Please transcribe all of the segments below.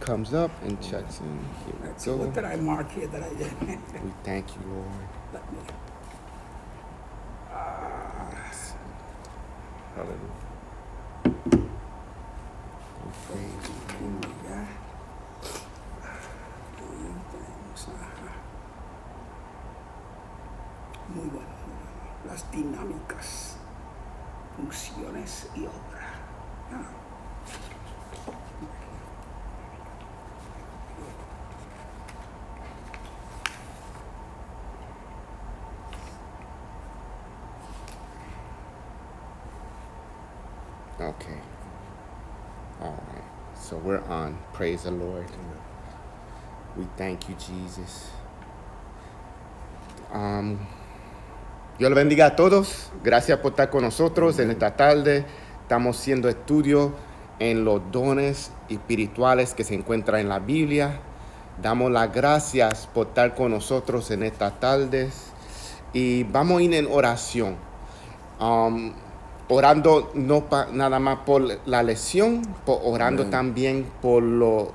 Comes up and checks in. Here we So what go. did I mark here that I did? We thank you, Lord. Let me. Hallelujah. We praise you. Yeah. Thanks. Muy bueno, muy bueno. Las dinámicas, funciones y obra. Ah. Okay. All right. So we're on. Praise the Lord. We thank you, Jesus. Dios le bendiga a todos. Gracias por estar con nosotros en esta tarde. Estamos haciendo estudio en los dones espirituales que se encuentran en la Biblia. Damos las gracias por estar con nosotros en estas tardes. Y vamos a ir en oración. Orando nada más por la lección, orando también por los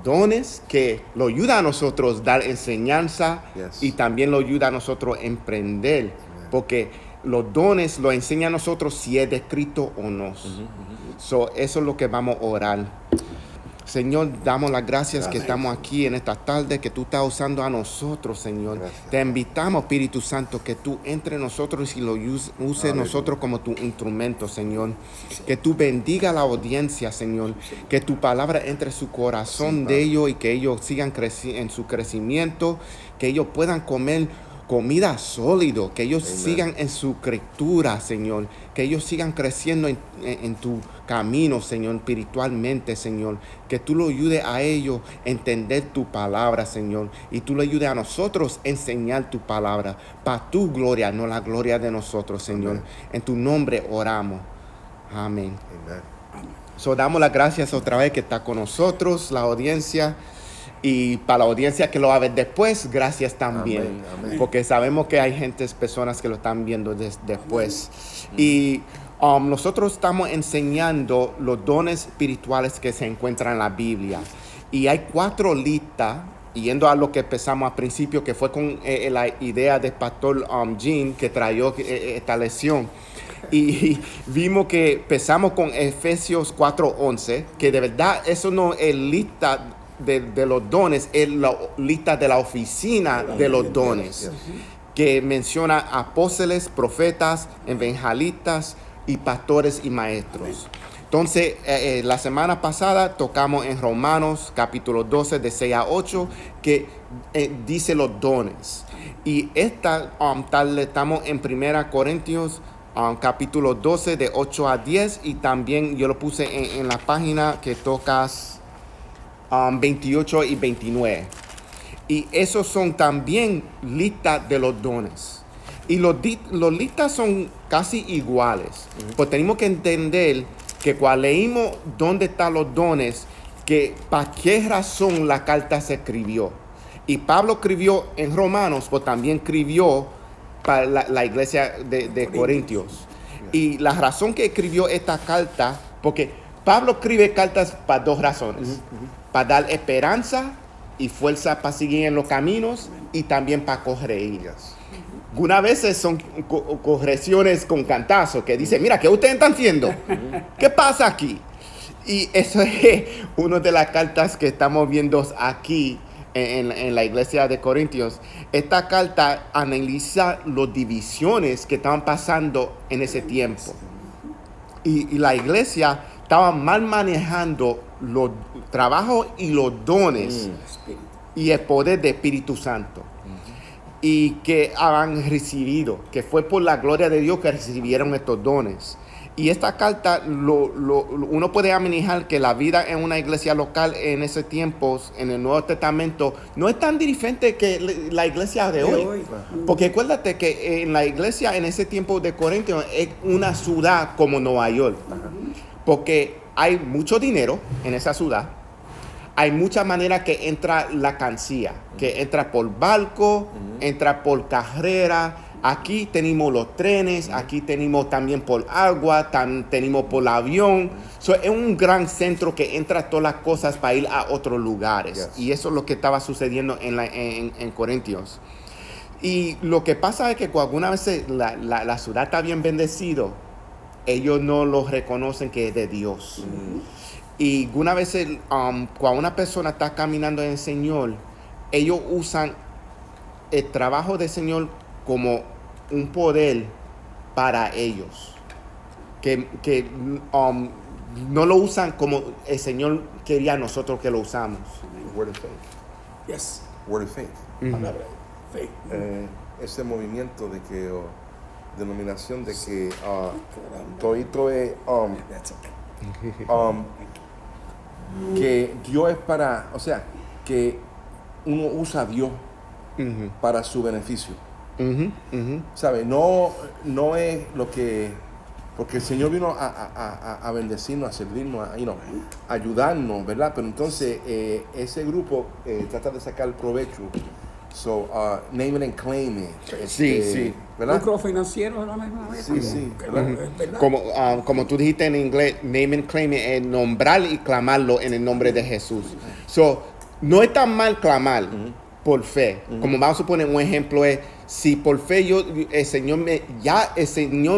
dones que lo ayuda a nosotros dar enseñanza y también lo ayuda a nosotros emprender, porque los dones lo enseñan a nosotros si es descrito o no. So, eso es lo que vamos a orar. Señor, damos las gracias que estamos aquí en esta tarde, que tú estás usando a nosotros, Señor. Gracias. Te invitamos, Espíritu Santo, que tú entre en nosotros y lo uses nosotros como tu instrumento, Señor. Que tú bendiga a la audiencia, Señor. Que tu palabra entre en su corazón de ellos y que ellos sigan en su crecimiento, que ellos puedan comer comida sólido, que ellos sigan en su escritura, Señor, que ellos sigan creciendo en tu camino, Señor, espiritualmente, Señor, que tú lo ayudes a ellos a entender tu palabra, Señor, y tú lo ayudes a nosotros a enseñar tu palabra, para tu gloria, no la gloria de nosotros, Señor. Amén. En tu nombre oramos. Amén. Amen. So, damos las gracias otra vez que está con nosotros, la audiencia. Y para la audiencia que lo va a ver después, gracias también. Amén, amén. Porque sabemos que hay personas que lo están viendo después. Y nosotros estamos enseñando los dones espirituales que se encuentran en la Biblia. Y hay 4 listas, yendo a lo que empezamos al principio, que fue con la idea del pastor Jean, que trajo esta lección. Y vimos que empezamos con Efesios 4:11, que de verdad eso no es lista de los dones, es la lista de la oficina de los dones, que menciona apóstoles, profetas, evangelistas y pastores y maestros. Entonces, la semana pasada tocamos en Romanos capítulo 12 de 6 a 8, que dice los dones. Y esta tal estamos en 1 Corintios capítulo 12 de 8 a 10, y también yo lo puse en la página que tocas 28 y 29. Y esos son también listas de los dones. Y los listas son casi iguales. Pues tenemos que entender que cuando leímos dónde están los dones, que para qué razón la carta se escribió. Y Pablo escribió en Romanos, pues también escribió para la iglesia de Corintios. Y la razón que escribió esta carta, porque Pablo escribe cartas para 2 razones. Para dar esperanza y fuerza para seguir en los caminos, y también para corregir. Algunas veces son correcciones con cantazo, que dice, mira, ¿qué ustedes están haciendo? ¿Qué pasa aquí? Y eso es una de las cartas que estamos viendo aquí en la iglesia de Corintios. Esta carta analiza las divisiones que estaban pasando en ese tiempo. Y la iglesia estaba mal manejando los trabajos y los dones y el poder del Espíritu Santo. Y que han recibido, que fue por la gloria de Dios que recibieron estos dones. Y esta carta, uno puede manejar que la vida en una iglesia local en ese tiempo, en el Nuevo Testamento, no es tan diferente que la iglesia de hoy. Porque acuérdate que en la iglesia en ese tiempo de Corintios es una ciudad como Nueva York. Porque hay mucho dinero en esa ciudad. Hay muchas maneras que entra la cancilla, que entra por barco, entra por carrera, Aquí tenemos los trenes, aquí tenemos también por agua, tenemos por avión. So, es un gran centro que entra todas las cosas para ir a otros lugares. Yes. Y eso es lo que estaba sucediendo en Corintios. Y lo que pasa es que cuando algunas veces la ciudad está bien bendecido, ellos no lo reconocen que es de Dios. Y algunas veces cuando una persona está caminando en el Señor, ellos usan el trabajo del Señor como un poder para ellos. Que no lo usan como el Señor quería nosotros que lo usamos. Word of faith. Yes. Word of faith. Palabra de fe. Ese movimiento de que, denominación de que todito es That's okay. que Dios es para, o sea, que uno usa a Dios para su beneficio. ¿Sabe? No es lo que, porque el Señor vino a bendecirnos, a servirnos, a ayudarnos, ¿verdad? Pero entonces ese grupo trata de sacar provecho. So, name it and claim it. Sí. ¿Verdad? Lucro financiero a la misma vez. Sí, sí. Que es verdad. Como tú dijiste en inglés, name and claim it, es nombrar y clamarlo en el nombre de Jesús. So, no es tan mal clamar por fe. Como vamos a suponer un ejemplo es, si por fe el Señor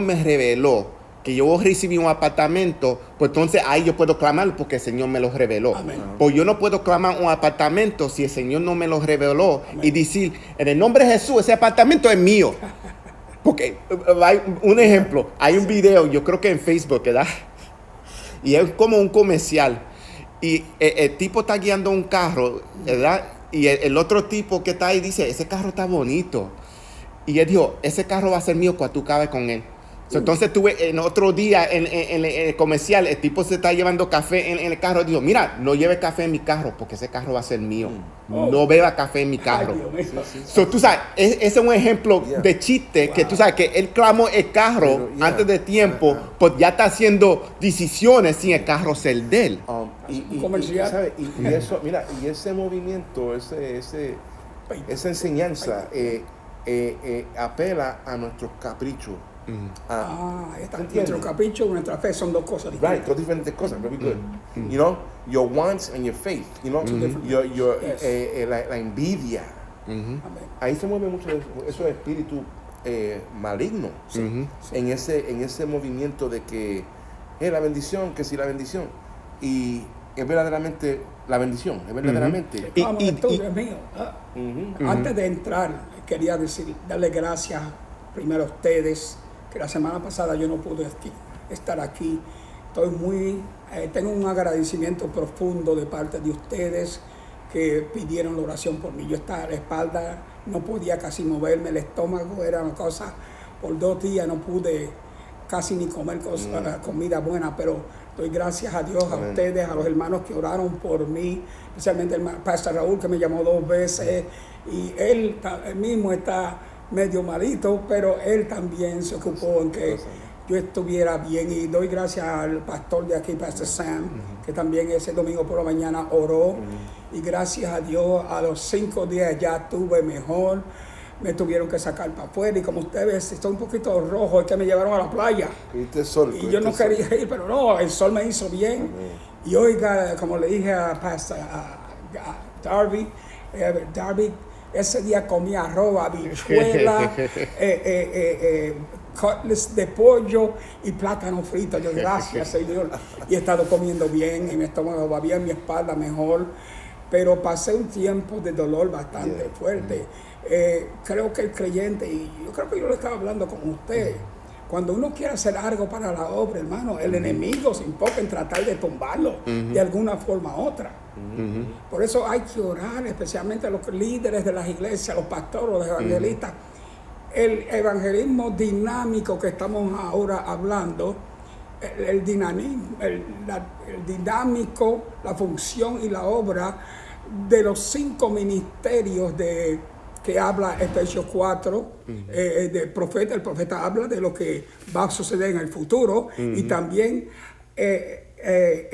me reveló que yo recibí un apartamento, pues entonces ahí yo puedo clamar porque el Señor me lo reveló. Amén. Pues yo no puedo clamar un apartamento si el Señor no me lo reveló. Amén. Y decir, en el nombre de Jesús, ese apartamento es mío. Porque hay un ejemplo, hay un video, yo creo que en Facebook, ¿verdad? Y es como un comercial. Y el tipo está guiando un carro, ¿verdad? Y el otro tipo que está ahí dice, ese carro está bonito. Y él dijo, ese carro va a ser mío cuando tú cabes con él. Entonces tuve en otro día en el comercial, el tipo se está llevando café en el carro. Dijo, mira, no lleve café en mi carro porque ese carro va a ser mío. No beba café en mi carro. Ay, Dios mío. So, tú sabes, ese es un ejemplo de chiste que tú sabes que él clamó el carro antes de tiempo, pues ya está haciendo decisiones sin el carro ser de él. Comercial. ¿sabe? Y eso, mira, y ese movimiento, esa enseñanza apela a nuestros caprichos. Nuestro capricho y nuestra fe son dos cosas diferentes. Right, dos diferentes cosas, very good. You know, your wants and your faith, you know, la envidia. Amén. Ahí se mueve mucho esos espíritus malignos, en ese movimiento de que la bendición, que si la bendición, y es verdaderamente la bendición, es verdaderamente. Vamos, Dios mío. Antes de entrar, quería darle gracias primero a ustedes, que la semana pasada yo no pude estar aquí. Tengo un agradecimiento profundo de parte de ustedes que pidieron la oración por mí. Yo estaba a la espalda, no podía casi moverme, el estómago era una cosa, por 2 días no pude casi ni comer comida buena, pero doy gracias a Dios, a ustedes, a los hermanos que oraron por mí, especialmente el pastor Raúl, que me llamó 2 veces, y él mismo está medio malito, pero él también se ocupó en que yo estuviera bien, y doy gracias al pastor de aquí, Pastor Sam, que también ese domingo por la mañana oró, y gracias a Dios a los 5 días ya estuve mejor. Me tuvieron que sacar para afuera, y como ustedes ven, estoy un poquito rojo, es que me llevaron a la playa y yo no quería ir, pero no, el sol me hizo bien. Y oiga, como le dije a Pastor Darby, ese día comí arroz, habichuela, cutlets de pollo y plátano frito. Yo, gracias, Señor. Y he estado comiendo bien, y mi estómago va bien, mi espalda mejor. Pero pasé un tiempo de dolor bastante fuerte. Creo que el creyente, y yo creo que yo lo estaba hablando con usted, cuando uno quiere hacer algo para la obra, hermano, el enemigo se enfoca en tratar de tumbarlo de alguna forma u otra. Por eso hay que orar, especialmente a los líderes de las iglesias, los pastores, los evangelistas. El evangelismo dinámico que estamos ahora hablando, el dinámico, la función y la obra de los 5 ministerios que habla Efesios 4, el profeta habla de lo que va a suceder en el futuro, y también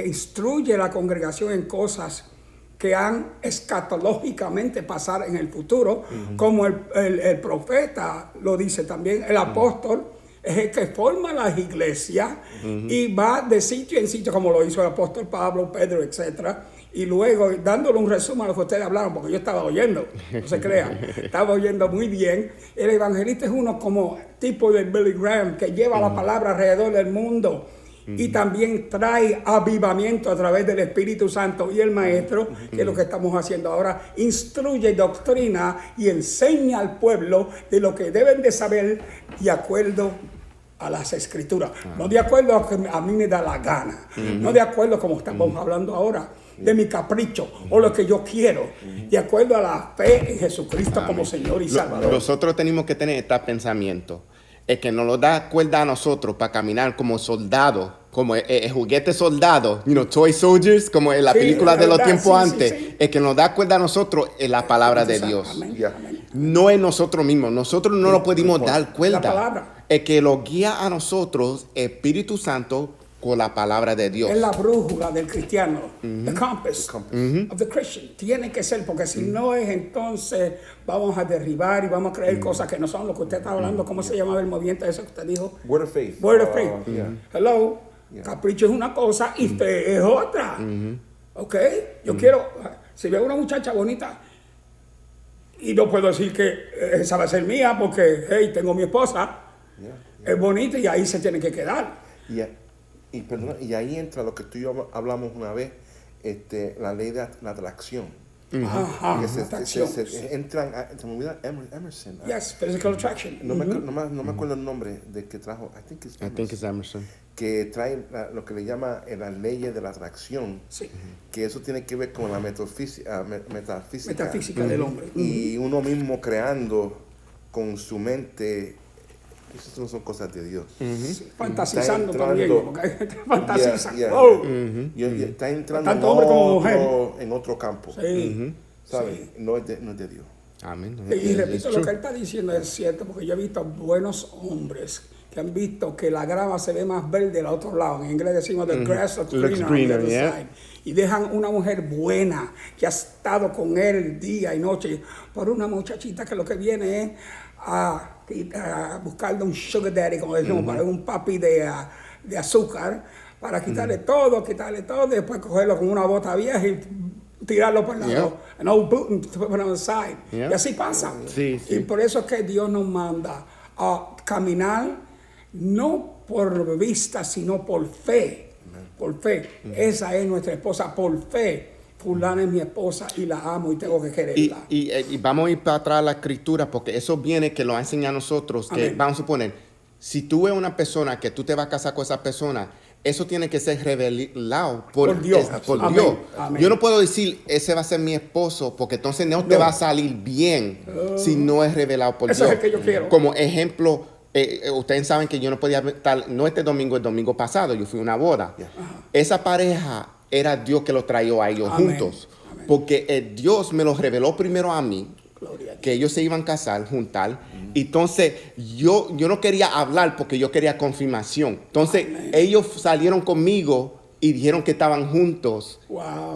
instruye a la congregación en cosas que han escatológicamente pasar en el futuro, como el profeta lo dice también, el apóstol es el que forma las iglesias y va de sitio en sitio, como lo hizo el apóstol Pablo, Pedro, etcétera, y luego dándole un resumen a lo que ustedes hablaron, porque yo estaba oyendo, no se crean, estaba oyendo muy bien. El evangelista es uno como tipo de Billy Graham, que lleva la palabra alrededor del mundo y también trae avivamiento a través del Espíritu Santo, y el maestro, que es lo que estamos haciendo ahora, instruye, doctrina y enseña al pueblo de lo que deben de saber de acuerdo a las escrituras, no de acuerdo a lo que a mí me da la gana, no de acuerdo como estamos hablando ahora, de mi capricho o lo que yo quiero, de acuerdo a la fe en Jesucristo como Señor y Salvador. Nosotros tenemos que tener este pensamiento. El que nos lo da cuerda a nosotros para caminar como soldados, como el juguete soldado, toy soldiers, como en la película de los tiempos antes. El que nos da cuerda a nosotros es la palabra de Dios. Amén. No es nosotros mismos. Nosotros no lo podemos dar cuerda. La palabra. El que lo guía a nosotros, Espíritu Santo, con la palabra de Dios. Es la brújula del cristiano, the compass of the Christian. Tiene que ser, porque si no es, entonces vamos a derribar y vamos a creer cosas que no son lo que usted está hablando. ¿Cómo se llamaba el movimiento ese que usted dijo? Word of faith. Word of faith. Hello. Capricho es una cosa y fe es otra. ¿Ok? Yo quiero, si veo una muchacha bonita, y no puedo decir que esa va a ser mía porque, hey, tengo mi esposa, es bonita y ahí se tiene que quedar. Y ahí entra lo que tú y yo hablamos una vez, la ley de la atracción. Entran, se me olvida Emerson. Yes, physical attraction. No me acuerdo el nombre de que trajo. I think it's Emerson. Que trae lo que le llama las leyes de la atracción. Sí. Que eso tiene que ver con la metafísica. Metafísica del hombre. Y uno mismo creando con su mente. Esas no son cosas de Dios. Sí, fantasizando también, porque hay gente que fantasiza. Está entrando en otro campo. Sí. ¿Sabes? No es de Dios. Amén. Y repito, lo que él está diciendo es cierto, porque yo he visto buenos hombres que han visto que la grama se ve más verde al otro lado. En inglés decimos the grass looks greener on the other side. Y dejan una mujer buena que ha estado con él día y noche por una muchachita que lo que viene es a buscarle un sugar daddy, como decimos, para un papi de azúcar, para quitarle todo, y después cogerlo con una bota vieja y tirarlo por el lado, an old boot and put it on the side. Y así pasa. Y por eso es que Dios nos manda a caminar no por vista, sino por fe. Por fe. Esa es nuestra esposa, por fe. Fulana es mi esposa y la amo y tengo que quererla. Y vamos a ir para atrás a la escritura, porque eso viene que lo ha enseñado a nosotros. Que vamos a suponer, si tú ves una persona que tú te vas a casar con esa persona, eso tiene que ser revelado por Dios. Amén. Yo no puedo decir, ese va a ser mi esposo, porque entonces no te va a salir bien si no es revelado por Dios. Eso es el que yo quiero. Como ejemplo, ustedes saben que yo no podía estar, no este domingo, el domingo pasado, yo fui a una boda. Esa pareja era Dios que los trajo a ellos juntos. Porque Dios me los reveló primero a mí, que ellos se iban a casar, juntar. Entonces, yo no quería hablar porque yo quería confirmación. Entonces, ellos salieron conmigo y dijeron que estaban juntos.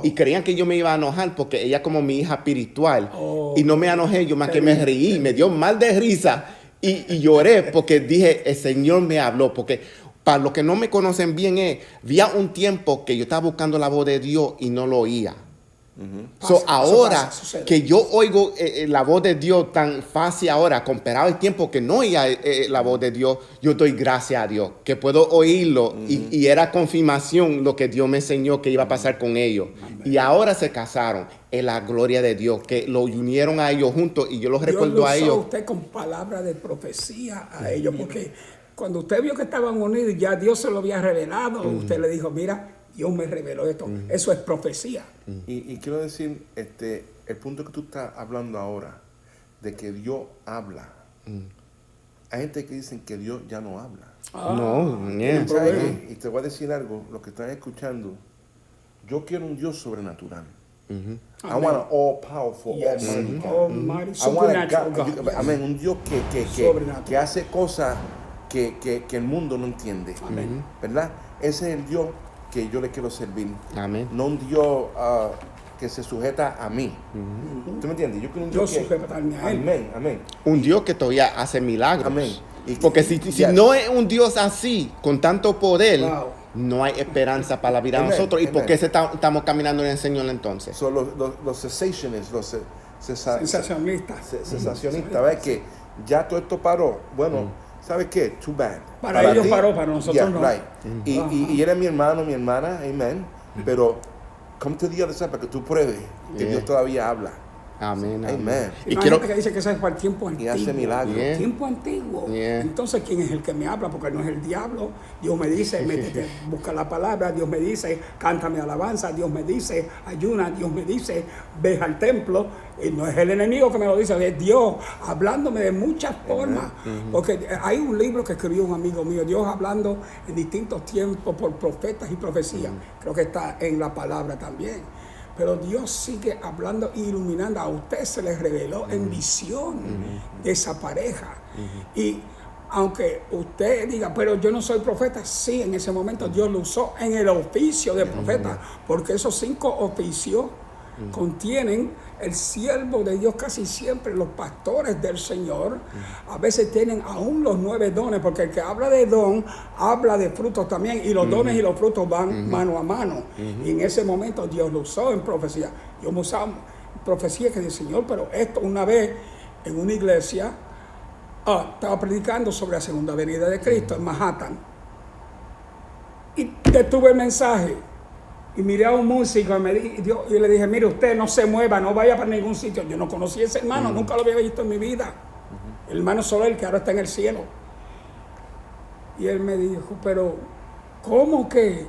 Y creían que yo me iba a enojar porque ella como mi hija espiritual. Y no me enojé, yo más que me reí, me dio mal de risa. Y lloré porque dije, el Señor me habló. Porque para los que no me conocen bien, había un tiempo que yo estaba buscando la voz de Dios y no lo oía. Ahora que yo oigo la voz de Dios tan fácil ahora, comparado al tiempo que no oía la voz de Dios, yo doy gracias a Dios, que puedo oírlo y era confirmación lo que Dios me enseñó que iba a pasar con ellos. Y ahora se casaron en la gloria de Dios, que lo unieron a ellos juntos y yo los recuerdo a ellos. Dios lo usó usted con palabras de profecía a ellos, porque cuando usted vio que estaban unidos, ya Dios se lo había revelado, usted le dijo, mira, Dios me reveló esto. Eso es profecía. Y quiero decir, el punto que tú estás hablando ahora, de que Dios habla. Hay gente que dicen que Dios ya no habla. Y te voy a decir algo, lo que están escuchando, yo quiero un Dios sobrenatural. I want an all-powerful, almighty supernatural God. Amén. Un Dios que hace cosas que el mundo no entiende. ¿Verdad? Ese es el Dios que yo le quiero servir. Amén. No un Dios que se sujeta a mí. ¿Tú me entiendes? Yo quiero un Yo Dios que... sujetarme a él. Amén, amén. Un Dios que todavía hace milagros. Amén. Porque si no es un Dios así, con tanto poder, Wow. no hay esperanza para la vida de Amén, nosotros. ¿Y por amén. qué estamos caminando en el Señor entonces? Son los cessationists, los Sensacionalista. sensacionistas, ¿ves? Que ya todo esto paró. Bueno, ¿sabes qué? Too bad. Para ellos ti, paró, para nosotros yeah, no. Right. Y eres mi hermano, mi hermana, amén. Pero come to the other side para que tú pruebes que Yeah. Dios todavía habla. Amén. Amen. Y Y hay quiero... gente que dice que eso es para el tiempo Y antiguo. hace milagros. Yeah. Tiempo antiguo. Yeah. Entonces, ¿quién es el que me habla? Porque no es el diablo. Dios me dice, métete, busca la palabra. Dios me dice, cántame alabanza. Dios me dice, ayuna. Dios me dice, ve al templo. Y no es el enemigo que me lo dice, es Dios hablándome de muchas formas. Porque hay un libro que escribió un amigo mío, Dios hablando en distintos tiempos por profetas y profecías. Creo que está en la palabra también. Pero Dios sigue hablando e iluminando. A usted se le reveló en visión de esa pareja. Y aunque usted diga, pero yo no soy profeta, sí, en ese momento Dios lo usó en el oficio de profeta. Porque esos 5 oficios contienen el siervo de Dios. Casi siempre los pastores del Señor a veces tienen aún los 9 dones, porque el que habla de don habla de frutos también, y los dones y los frutos van mano a mano. Y en ese momento Dios lo usó en profecía. Yo me usaba en profecía que dice, Señor, pero esto una vez en una iglesia estaba predicando sobre la segunda venida de Cristo en Manhattan, y detuve el mensaje. Y miré a un músico y le dije, mire, usted no se mueva, no vaya para ningún sitio. Yo no conocí a ese hermano, nunca lo había visto en mi vida. El hermano Soler, que ahora está en el cielo. Y él me dijo, pero ¿cómo que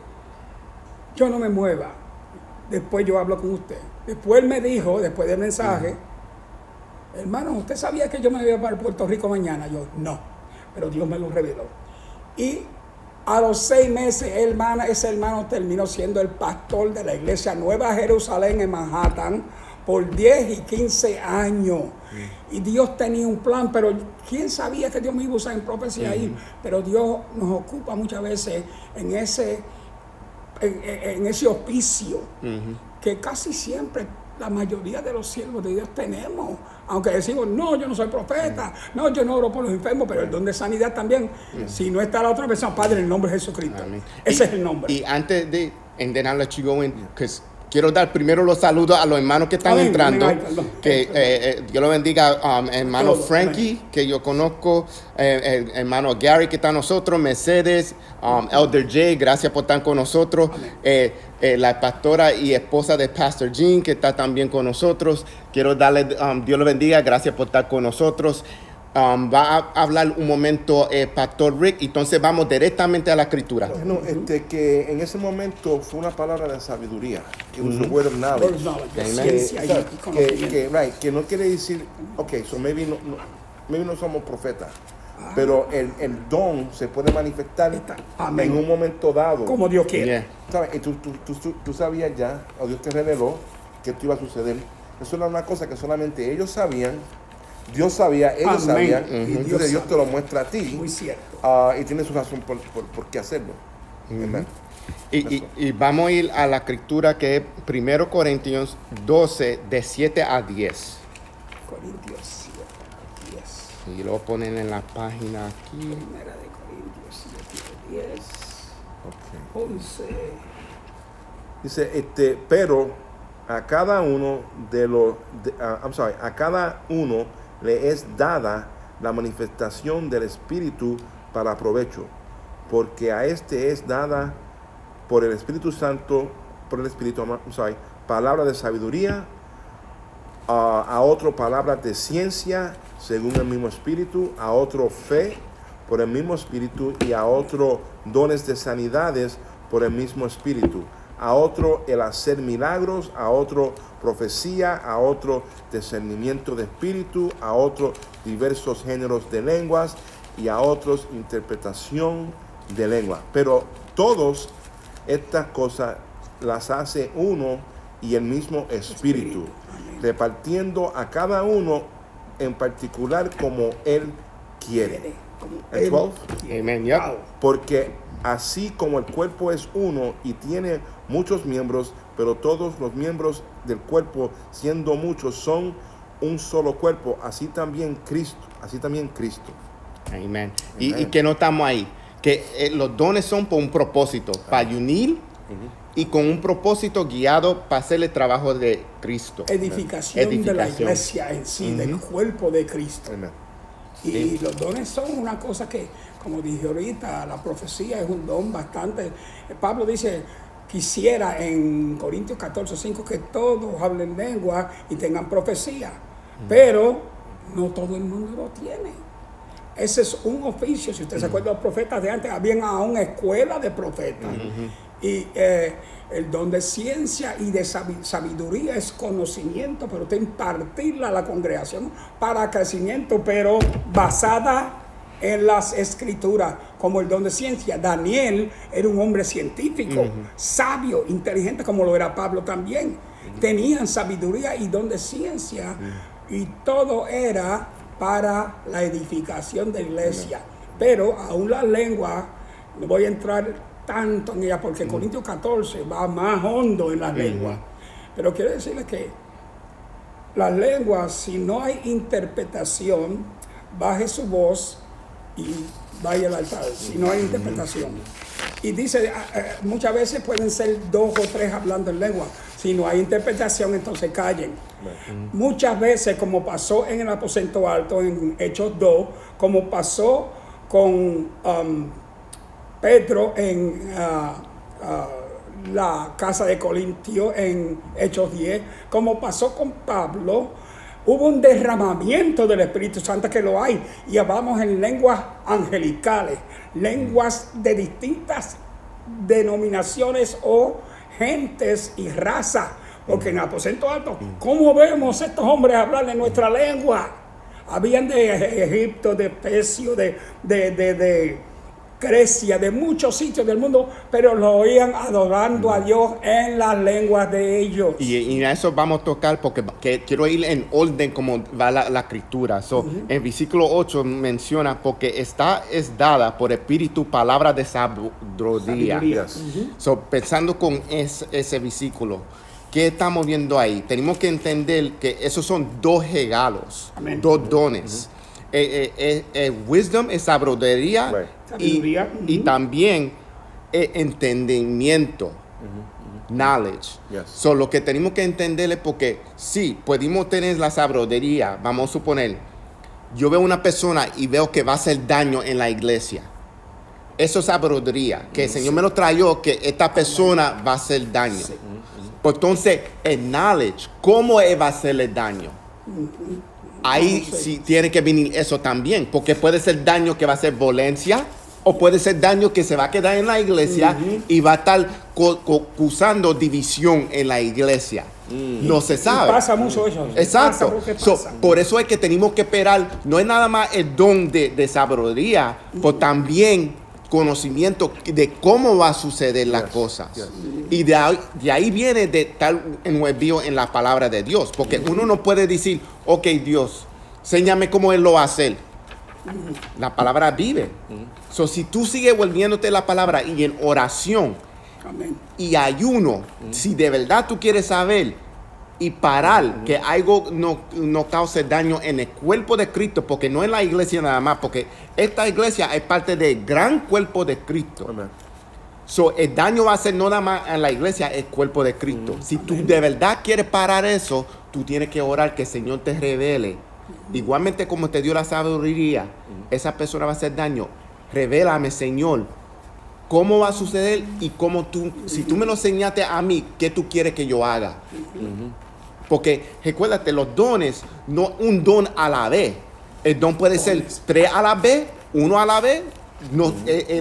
yo no me mueva? Después yo hablo con usted. Después él me dijo, después del mensaje, hermano, ¿usted sabía que yo me iba para Puerto Rico mañana? Yo, no, pero Dios me lo reveló. Y a los 6 meses, ese hermano terminó siendo el pastor de la iglesia Nueva Jerusalén en Manhattan por 10 y 15 años. Y Dios tenía un plan, pero ¿quién sabía que Dios me iba a usar en profecía ahí? Pero Dios nos ocupa muchas veces en ese oficio que casi siempre la mayoría de los siervos de Dios tenemos. Aunque decimos, no, yo no soy profeta, no, yo no oro por los enfermos, pero el don de sanidad también. Si no está la otra persona, Padre, en el nombre de Jesucristo. Ese es el nombre. Y antes de, and then I'll let you go in, because quiero dar primero los saludos a los hermanos que están entrando. Que Dios lo bendiga, hermano Frankie, que yo conozco, hermano Gary, que está con nosotros, Mercedes, Elder J, gracias por estar con nosotros. La pastora y esposa de Pastor Jean, que está también con nosotros. Quiero darle, Dios lo bendiga, gracias por estar con nosotros. Va a hablar un momento Pastor Rick, entonces vamos directamente a la escritura. Bueno, que en ese momento fue una palabra de sabiduría. It was a word of knowledge. Word of knowledge, de Amen. ciencia y conocimiento. Que no quiere decir, so maybe no somos profetas, pero el don se puede manifestar Amén. en un momento dado. Como Dios quiere. Yeah. ¿Sabes? Y tú sabías ya, o Dios te reveló que esto iba a suceder. Eso era una cosa que solamente ellos sabían. Dios sabía, ellos Amén. sabían, Y entonces Dios te sabe. lo muestra a ti. Muy cierto. Y tiene su razón por qué hacerlo. Amén. Y vamos a ir a la escritura que es 1 Corintios 12, de 7 a 10. Corintios 7 a 10. Y lo ponen en la página aquí. Primera de Corintios 7 a 10. Okay. 11. Dice, pero a cada uno a cada uno le es dada la manifestación del Espíritu para provecho, porque a este es dada por el Espíritu Santo, palabra de sabiduría, a otro palabra de ciencia según el mismo Espíritu, a otro fe por el mismo Espíritu, y a otro dones de sanidades por el mismo Espíritu, a otro el hacer milagros, a otro profecía, a otro discernimiento de espíritu, a otro diversos géneros de lenguas, y a otros interpretación de lengua. Pero todas estas cosas las hace uno y el mismo Espíritu, repartiendo a cada uno en particular como Él quiere. El 12. Amen. Yep. Porque así como el cuerpo es uno y tiene muchos miembros, pero todos los miembros del cuerpo, siendo muchos, son un solo cuerpo, así también Cristo. Amén. Y que no estamos ahí. Que los dones son por un propósito, para unir y con un propósito guiado para hacer el trabajo de Cristo. Edificación de la iglesia en sí, del cuerpo de Cristo. Amén. Y los dones son una cosa que, como dije ahorita, la profecía es un don bastante. Pablo dice, quisiera en Corintios 14:5 que todos hablen lengua y tengan profecía, pero no todo el mundo lo tiene. Ese es un oficio. Si usted se acuerda de los profetas de antes, había una escuela de profetas. Y el don de ciencia y de sabiduría es conocimiento, pero usted impartirla a la congregación para crecimiento, pero basada en las escrituras, como el don de ciencia. Daniel era un hombre científico, sabio, inteligente, como lo era Pablo también. Tenían sabiduría y don de ciencia, y todo era para la edificación de la iglesia. Pero aún la lengua, no voy a entrar tanto en ella, porque Corintios 14 va más hondo en las lenguas. Pero quiero decirles que las lenguas, si no hay interpretación, baje su voz y vaya al altar, si no hay interpretación. Y dice, muchas veces pueden ser 2 o 3 hablando en lengua. Si no hay interpretación, entonces callen. Muchas veces, como pasó en el aposento alto, en Hechos 2, como pasó con Pedro en la casa de Corintio en Hechos 10, como pasó con Pablo, hubo un derramamiento del Espíritu Santo, que lo hay, y hablamos en lenguas angelicales, lenguas de distintas denominaciones o gentes y razas, porque en el aposento alto, ¿cómo vemos a estos hombres hablar en nuestra lengua? Habían de Egipto, de Efesio, de Grecia, de muchos sitios del mundo, pero lo oían adorando a Dios en las lenguas de ellos. Y a eso vamos a tocar, porque quiero ir en orden como va la escritura. En versículo 8 menciona, porque esta es dada por espíritu palabra de sabiduría. Pensando con ese versículo, ¿qué estamos viendo ahí? Tenemos que entender que esos son 2 regalos, 2 dones. Wisdom es sabiduría, y también entendimiento, knowledge. Lo que tenemos que entender es, porque sí, podemos tener la sabiduría. Vamos a suponer, yo veo una persona y veo que va a hacer daño en la iglesia. Eso es sabiduría, que el Señor me lo trayó, que esta persona va a hacer daño. Entonces, el knowledge, ¿cómo va a hacerle daño? Ahí sí tiene que venir eso también, porque puede ser daño que va a ser violencia, o puede ser daño que se va a quedar en la iglesia y va a estar causando división en la iglesia. No se sabe. Y pasa mucho eso. Exacto. Por eso es que tenemos que esperar. No es nada más el don de sabiduría, pero también conocimiento de cómo va a suceder las cosas. Y de ahí viene de estar envuelto en la palabra de Dios, porque uno no puede decir, ok, Dios, enséñame cómo Él lo va a hacer. La palabra vive. Si tú sigues volviéndote la palabra y en oración y ayuno, si de verdad tú quieres saber y parar que algo no cause daño en el cuerpo de Cristo, porque no es la iglesia nada más, porque esta iglesia es parte del gran cuerpo de Cristo. El daño va a ser no nada más en la iglesia, el cuerpo de Cristo. Si tú de verdad quieres parar eso, tú tienes que orar que el Señor te revele. Igualmente como te dio la sabiduría, esa persona va a hacer daño. Revélame, Señor, cómo va a suceder y cómo si tú me lo enseñaste a mí, ¿qué tú quieres que yo haga? Porque recuérdate, los dones, no un don a la vez. El don puede ser 3 a la vez, 1 a la vez.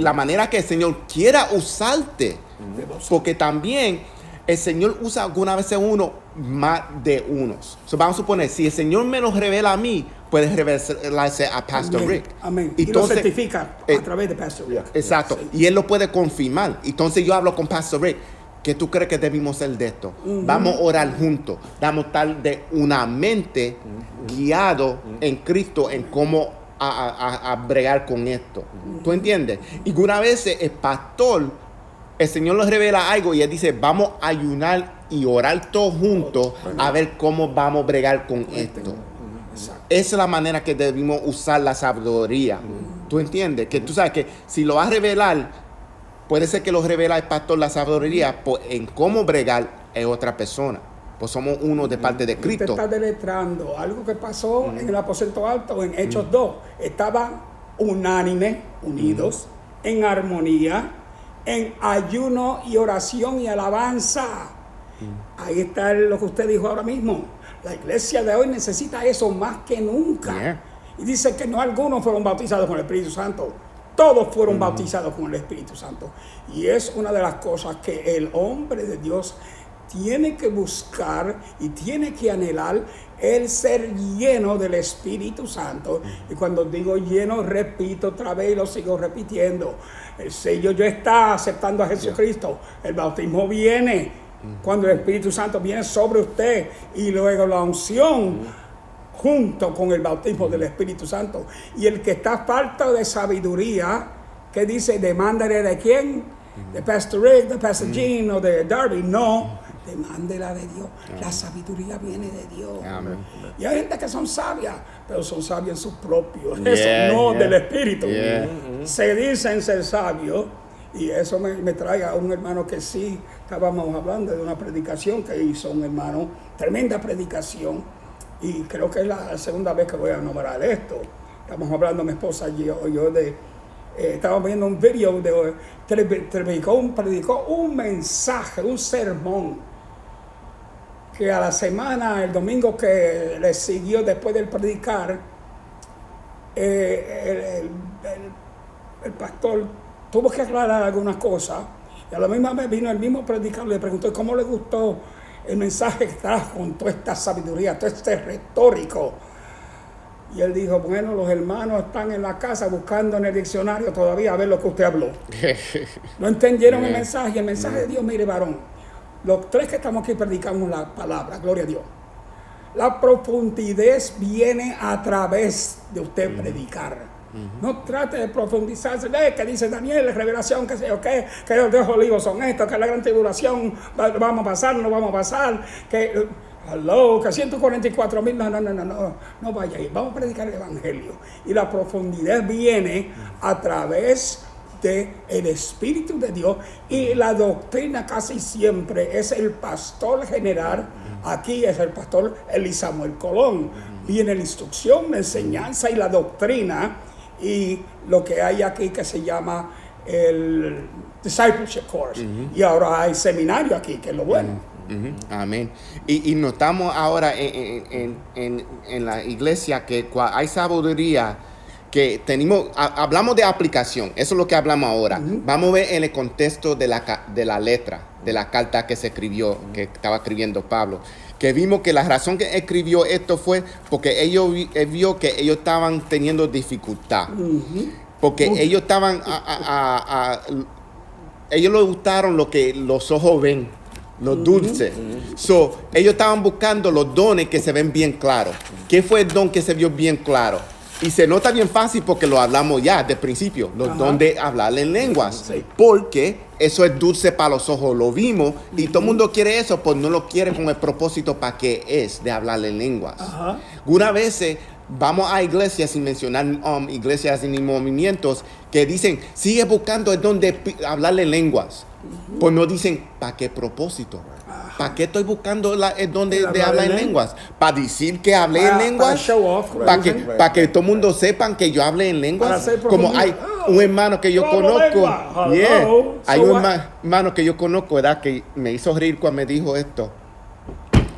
La manera que el Señor quiera usarte. Porque también el Señor usa algunas veces uno más de unos. Vamos a suponer, si el Señor me lo revela a mí, puede revelarse a Pastor Rick. Amén. Y lo certifica a través de Pastor Rick. Exacto. Sí. Y él lo puede confirmar. Entonces yo hablo con Pastor Rick. ¿Qué tú crees que debimos ser de esto? Vamos a orar juntos. Vamos a estar de una mente guiado en Cristo en cómo a bregar con esto. ¿Tú entiendes? Y una vez el pastor, el Señor nos revela algo y él dice, vamos a ayunar y orar todos juntos a ver cómo vamos a bregar con esto. Esa es la manera que debemos usar la sabiduría. ¿Tú entiendes? Que tú sabes que si lo vas a revelar, puede ser que lo revela el pastor la sabiduría, pues en cómo bregar es otra persona. Pues somos uno de parte de Cristo. Usted está deletrando algo que pasó en el aposento alto, en Hechos 2. Estaban unánimes, unidos, en armonía, en ayuno y oración y alabanza. Ahí está lo que usted dijo ahora mismo. La iglesia de hoy necesita eso más que nunca. Yeah. Y dice que no algunos fueron bautizados con el Espíritu Santo. Todos fueron bautizados con el Espíritu Santo. Y es una de las cosas que el hombre de Dios tiene que buscar y tiene que anhelar, el ser lleno del Espíritu Santo. Y cuando digo lleno, repito otra vez y lo sigo repitiendo. El sello ya está aceptando a Jesucristo. El bautismo viene cuando el Espíritu Santo viene sobre usted, y luego la unción junto con el bautismo del Espíritu Santo. Y el que está falta de sabiduría, que dice, demándale de quién, de Pastor Rick, de Pastor Gene o de Darby. No, demándela de Dios. La sabiduría viene de Dios. Amen. Y hay gente que son sabias, pero son sabias en sus propios, Yeah, eso no yeah. del Espíritu. Yeah. Se dicen ser sabios, y eso me trae a un hermano que sí, estábamos hablando de una predicación que hizo un hermano, tremenda predicación, y creo que es la segunda vez que voy a nombrar esto. Estamos hablando, mi esposa y yo de, estábamos viendo un video de, predicó un mensaje, un sermón, que a la semana, el domingo que le siguió después del predicar, el pastor tuvo que aclarar algunas cosas, y a la misma vez vino el mismo predicador y le preguntó cómo le gustó el mensaje que trajo con toda esta sabiduría, todo este retórico. Y él dijo, bueno, los hermanos están en la casa buscando en el diccionario todavía a ver lo que usted habló. No entendieron el mensaje de Dios. Mire, varón, los tres que estamos aquí predicamos la palabra, gloria a Dios. La profundidad viene a través de usted predicar. No trate de profundizarse, que dice Daniel, revelación, que sé yo qué, que los 2 olivos son estos, que la gran tribulación vamos a pasar, no vamos a pasar, que que 144,000, no vaya ahí, vamos a predicar el evangelio. Y la profundidad viene a través del Espíritu de Dios, y la doctrina casi siempre es el pastor general. Aquí es el pastor Eli Samuel Colón. Viene la instrucción, la enseñanza y la doctrina, y lo que hay aquí que se llama el Discipleship Course. Y ahora hay seminario aquí, que es lo bueno. Amén. Y notamos ahora en la iglesia que hay sabiduría, que tenemos, hablamos de aplicación, eso es lo que hablamos ahora. Vamos a ver en el contexto de la letra, de la carta que se escribió, que estaba escribiendo Pablo, que vimos que la razón que escribió esto fue porque él vio que ellos estaban teniendo dificultad, porque ellos estaban, ellos les gustaron lo que los ojos ven, los dulces. So, ellos estaban buscando los dones que se ven bien claros. ¿Qué fue el don que se vio bien claro? Y se nota bien fácil porque lo hablamos ya de principio, los dones de hablar en lenguas. Sí. Porque eso es dulce para los ojos, lo vimos, y todo el mundo quiere eso, pues no lo quiere con el propósito para qué es de hablar en lenguas. Algunas veces vamos a iglesias, sin mencionar iglesias ni movimientos, que dicen, sigue buscando el don de hablar en lenguas. Pues no dicen, ¿para qué propósito? ¿Para qué estoy buscando el don de hablar en lenguas? ¿Para decir que hablé en lenguas? Para show off. ¿Para que todo el mundo sepan que yo hable en lenguas? Como hay un hermano que yo conozco. Hay un hermano que yo conozco, ¿verdad? Que me hizo reír cuando me dijo esto.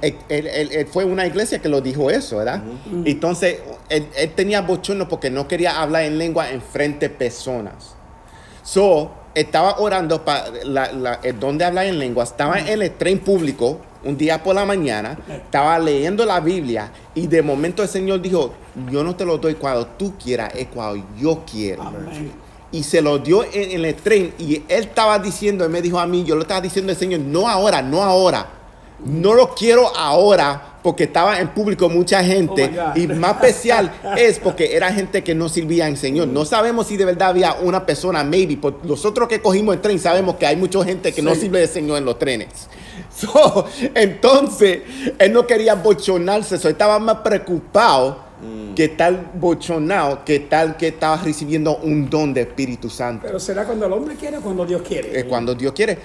Él fue a una iglesia que lo dijo eso, ¿verdad? Entonces, él tenía bochorno porque no quería hablar en lengua en frente de personas. Estaba orando para el don de hablar en lenguas. Estaba en el tren público un día por la mañana. Estaba leyendo la Biblia. Y de momento el Señor dijo, yo no te lo doy cuando tú quieras, es cuando yo quiero. Amén. Y se lo dio en el tren. Y él estaba diciendo, él me dijo a mí, yo lo estaba diciendo al Señor, no ahora, no ahora. No lo quiero ahora porque estaba en público mucha gente. Oh my God. Y más especial es porque era gente que no servía al Señor. No sabemos si de verdad había una persona, maybe. Por nosotros que cogimos el tren sabemos que hay mucha gente que no sirve al Señor en los trenes. Entonces, él no quería bochornarse. Estaba más preocupado que tal bochornado, que tal que estaba recibiendo un don de Espíritu Santo. Pero será cuando el hombre quiere o cuando Dios quiere. Es cuando Dios quiere.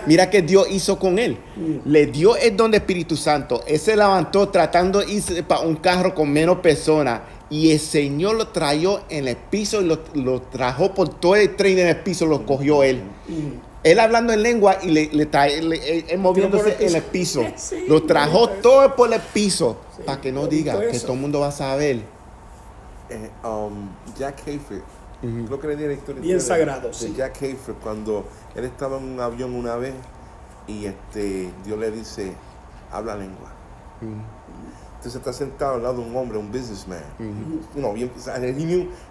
Mira qué Dios hizo con él. Le dio el don de Espíritu Santo. Él se levantó tratando de irse para un carro con menos personas. Y el Señor lo trajo en el piso y lo trajo por todo el tren en el piso, lo cogió él. Él hablando en lengua y él moviéndose en el piso. Sí, Lo trajo todo por el piso. Sí, Para que no yo diga visto que eso. todo el mundo va a saber. Jack Hayford, creo que le di la historia Bien de- sagrado, de sí. Jack Hayford, cuando él estaba en un avión una vez y Dios le dice, habla lengua. Entonces está sentado al lado de un hombre, un businessman. Bien,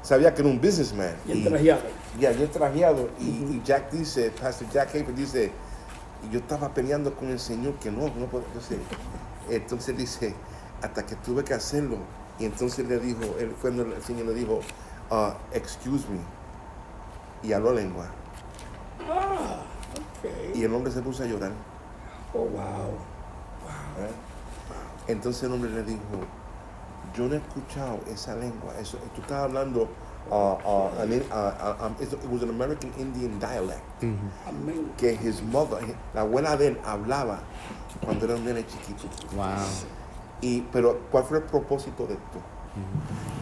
sabía que era un businessman. Bien trajeado. Bien trajeado. Y Jack dice, Pastor Jack Hayford dice, y yo estaba peleando con el Señor que no puedo. Entonces dice, hasta que tuve que hacerlo. Y entonces le dijo, cuando el Señor le dijo, excuse me. Y habló lengua. Ok. Y el hombre se puso a llorar. Oh, wow. ¿eh? Entonces el hombre le dijo, yo no he escuchado esa lengua. Eso, tú estás hablando, it was an American Indian dialect. Amén. Que la abuela de él hablaba cuando era un nene chiquito. Wow. Pero ¿cuál fue el propósito de esto?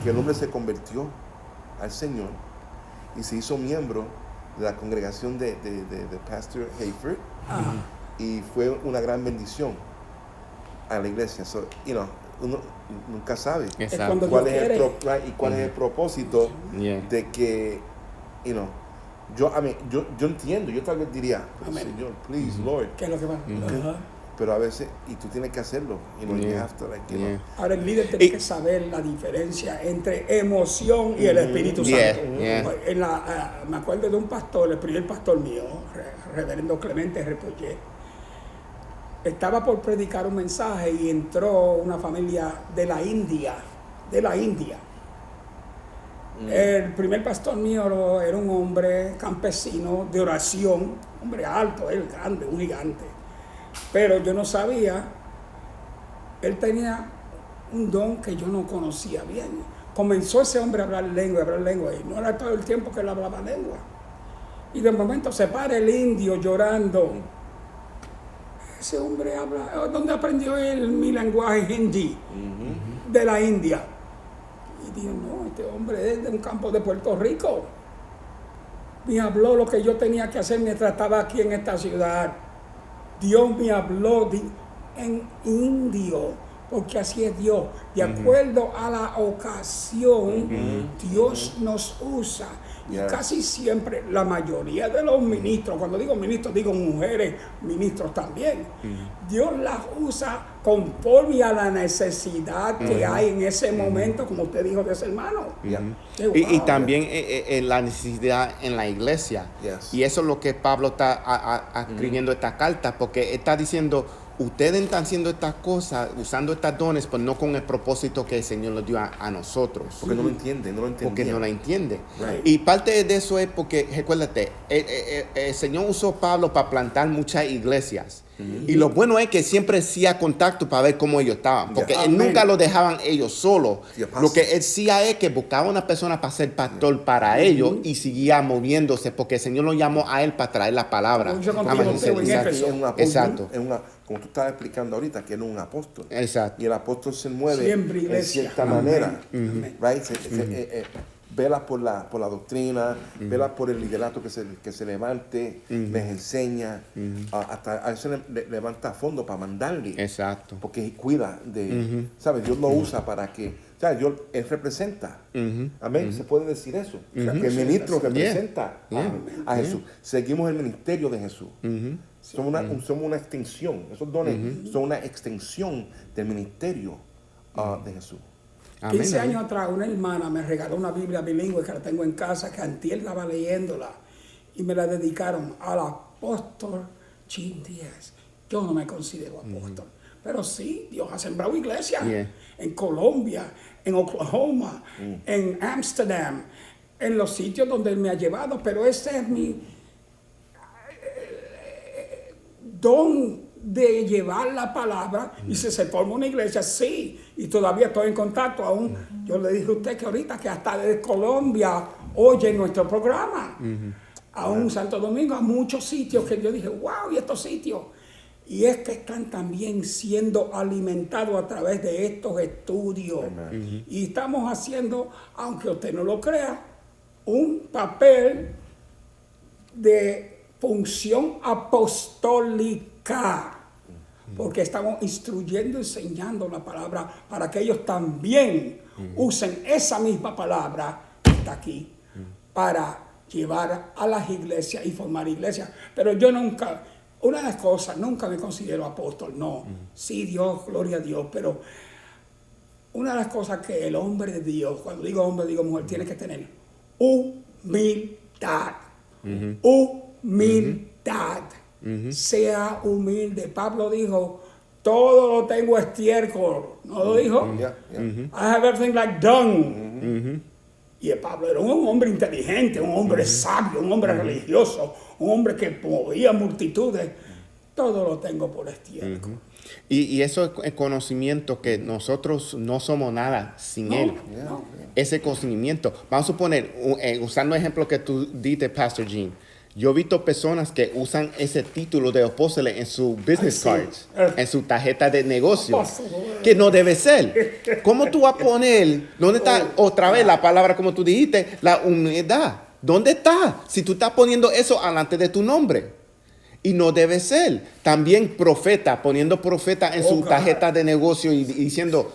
Que el hombre se convirtió al Señor y se hizo miembro de la congregación de Pastor Hayford y fue una gran bendición a la iglesia. Uno nunca sabe Exacto. cuando cuál Dios es quiere. y cuál es el propósito Yeah. de que, yo entiendo, yo tal vez diría, Amén. Señor, please, Lord, ¿Qué es lo que va? Ajá. pero a veces, y tú tienes que hacerlo, you Yeah. have to, Yeah. Ahora el líder tiene que saber la diferencia entre emoción y el Espíritu Yeah, Santo. yeah. Me acuerdo de un pastor, el primer pastor mío, reverendo Clemente Repollé. Estaba por predicar un mensaje y entró una familia de la India. El primer pastor mío era un hombre campesino de oración, hombre alto, él grande, un gigante. Pero yo no sabía, él tenía un don que yo no conocía bien. Comenzó ese hombre a hablar lengua, y no era todo el tiempo que él hablaba lengua. Y de momento se para el indio llorando. Ese hombre habla, ¿dónde aprendió él mi lenguaje hindi? De la India. Y digo, no, este hombre es de un campo de Puerto Rico. Me habló lo que yo tenía que hacer mientras estaba aquí en esta ciudad. Dios me habló en indio, porque así es Dios. De acuerdo a la ocasión, Dios nos usa. Y casi siempre, la mayoría de los ministros, cuando digo ministros, digo mujeres, ministros también, Dios las usa conforme a la necesidad que hay en ese momento, como usted dijo de ese hermano. Y también la necesidad en la iglesia. Yes. Y eso es lo que Pablo está escribiendo esta carta, porque está diciendo, ustedes están haciendo estas cosas, usando estas dones, pues no con el propósito que el Señor nos dio a nosotros. Porque no lo entiende, no lo entiende. Porque no la entiende. Right. Y parte de eso es porque, recuérdate, el Señor usó a Pablo para plantar muchas iglesias. Y lo bueno es que siempre hacía contacto para ver cómo ellos estaban. Porque Yeah. él Amén. nunca lo dejaban ellos solos. Sí, apostle. Lo que él hacía es que buscaba una persona para ser pastor para ellos y seguía moviéndose porque el Señor lo llamó a él para traer la palabra. Yo con Nada más Timoteo en exacto. Éfeso. Es un apóstol, Exacto. como tú estabas explicando ahorita, que él es un apóstol. Exacto. Y el apóstol se mueve Siempre en iglesia. cierta Amén. manera. Amén. Right? Vela por la doctrina, vela por el liderato que se levante, les enseña, hasta a veces levanta fondos para mandarle. Exacto. Porque cuida de, ¿sabes? Dios lo usa para que, o sea, él representa. Amén. Se puede decir eso. O sea, que el ministro representa a Jesús. Seguimos el ministerio de Jesús. Somos una extensión. Esos dones son una extensión del ministerio de Jesús. 15 años atrás, una hermana me regaló una Biblia bilingüe que la tengo en casa, que antier estaba leyéndola, y me la dedicaron al apóstol Chin Díaz. yo no me considero apóstol. Pero sí, Dios ha sembrado iglesias Yeah. en Colombia, en Oklahoma, en Amsterdam, en los sitios donde Él me ha llevado, pero ese es mi don de llevar la palabra. Y si se forma una iglesia, sí, y todavía estoy en contacto aún. Yo le dije a usted que ahorita que hasta de Colombia oye nuestro programa, aún Santo Domingo, a muchos sitios que yo dije, wow, y estos sitios. Y es que están también siendo alimentados a través de estos estudios. Y estamos haciendo, aunque usted no lo crea, un papel de función apostólica. Porque estamos instruyendo, enseñando la palabra para que ellos también usen esa misma palabra que está aquí para llevar a las iglesias y formar iglesias. Pero yo nunca... Una de las cosas, nunca me considero apóstol, no. Sí, Dios, gloria a Dios, pero una de las cosas que el hombre de Dios, cuando digo hombre, digo mujer, tiene que tener humildad. Humildad. Sea humilde. Pablo dijo, todo lo tengo estiércol. ¿No lo dijo? Yeah, yeah. I have everything like dung. Y Pablo era un hombre inteligente, un hombre sabio, un hombre religioso, un hombre que movía multitudes. Todo lo tengo por estiércol. Y eso es conocimiento que nosotros no somos nada sin Él. No. Ese conocimiento. Vamos a suponer, usando el ejemplo que tú diste, Pastor Gene. Yo he visto personas que usan ese título de apóstoles en su business cards, en su tarjeta de negocio, que no debe ser. ¿Cómo tú vas a poner, dónde está otra vez la palabra, como tú dijiste, la humildad? ¿Dónde está? Si tú estás poniendo eso delante de tu nombre. Y no debe ser. También profeta, poniendo profeta en su tarjeta de negocio y diciendo,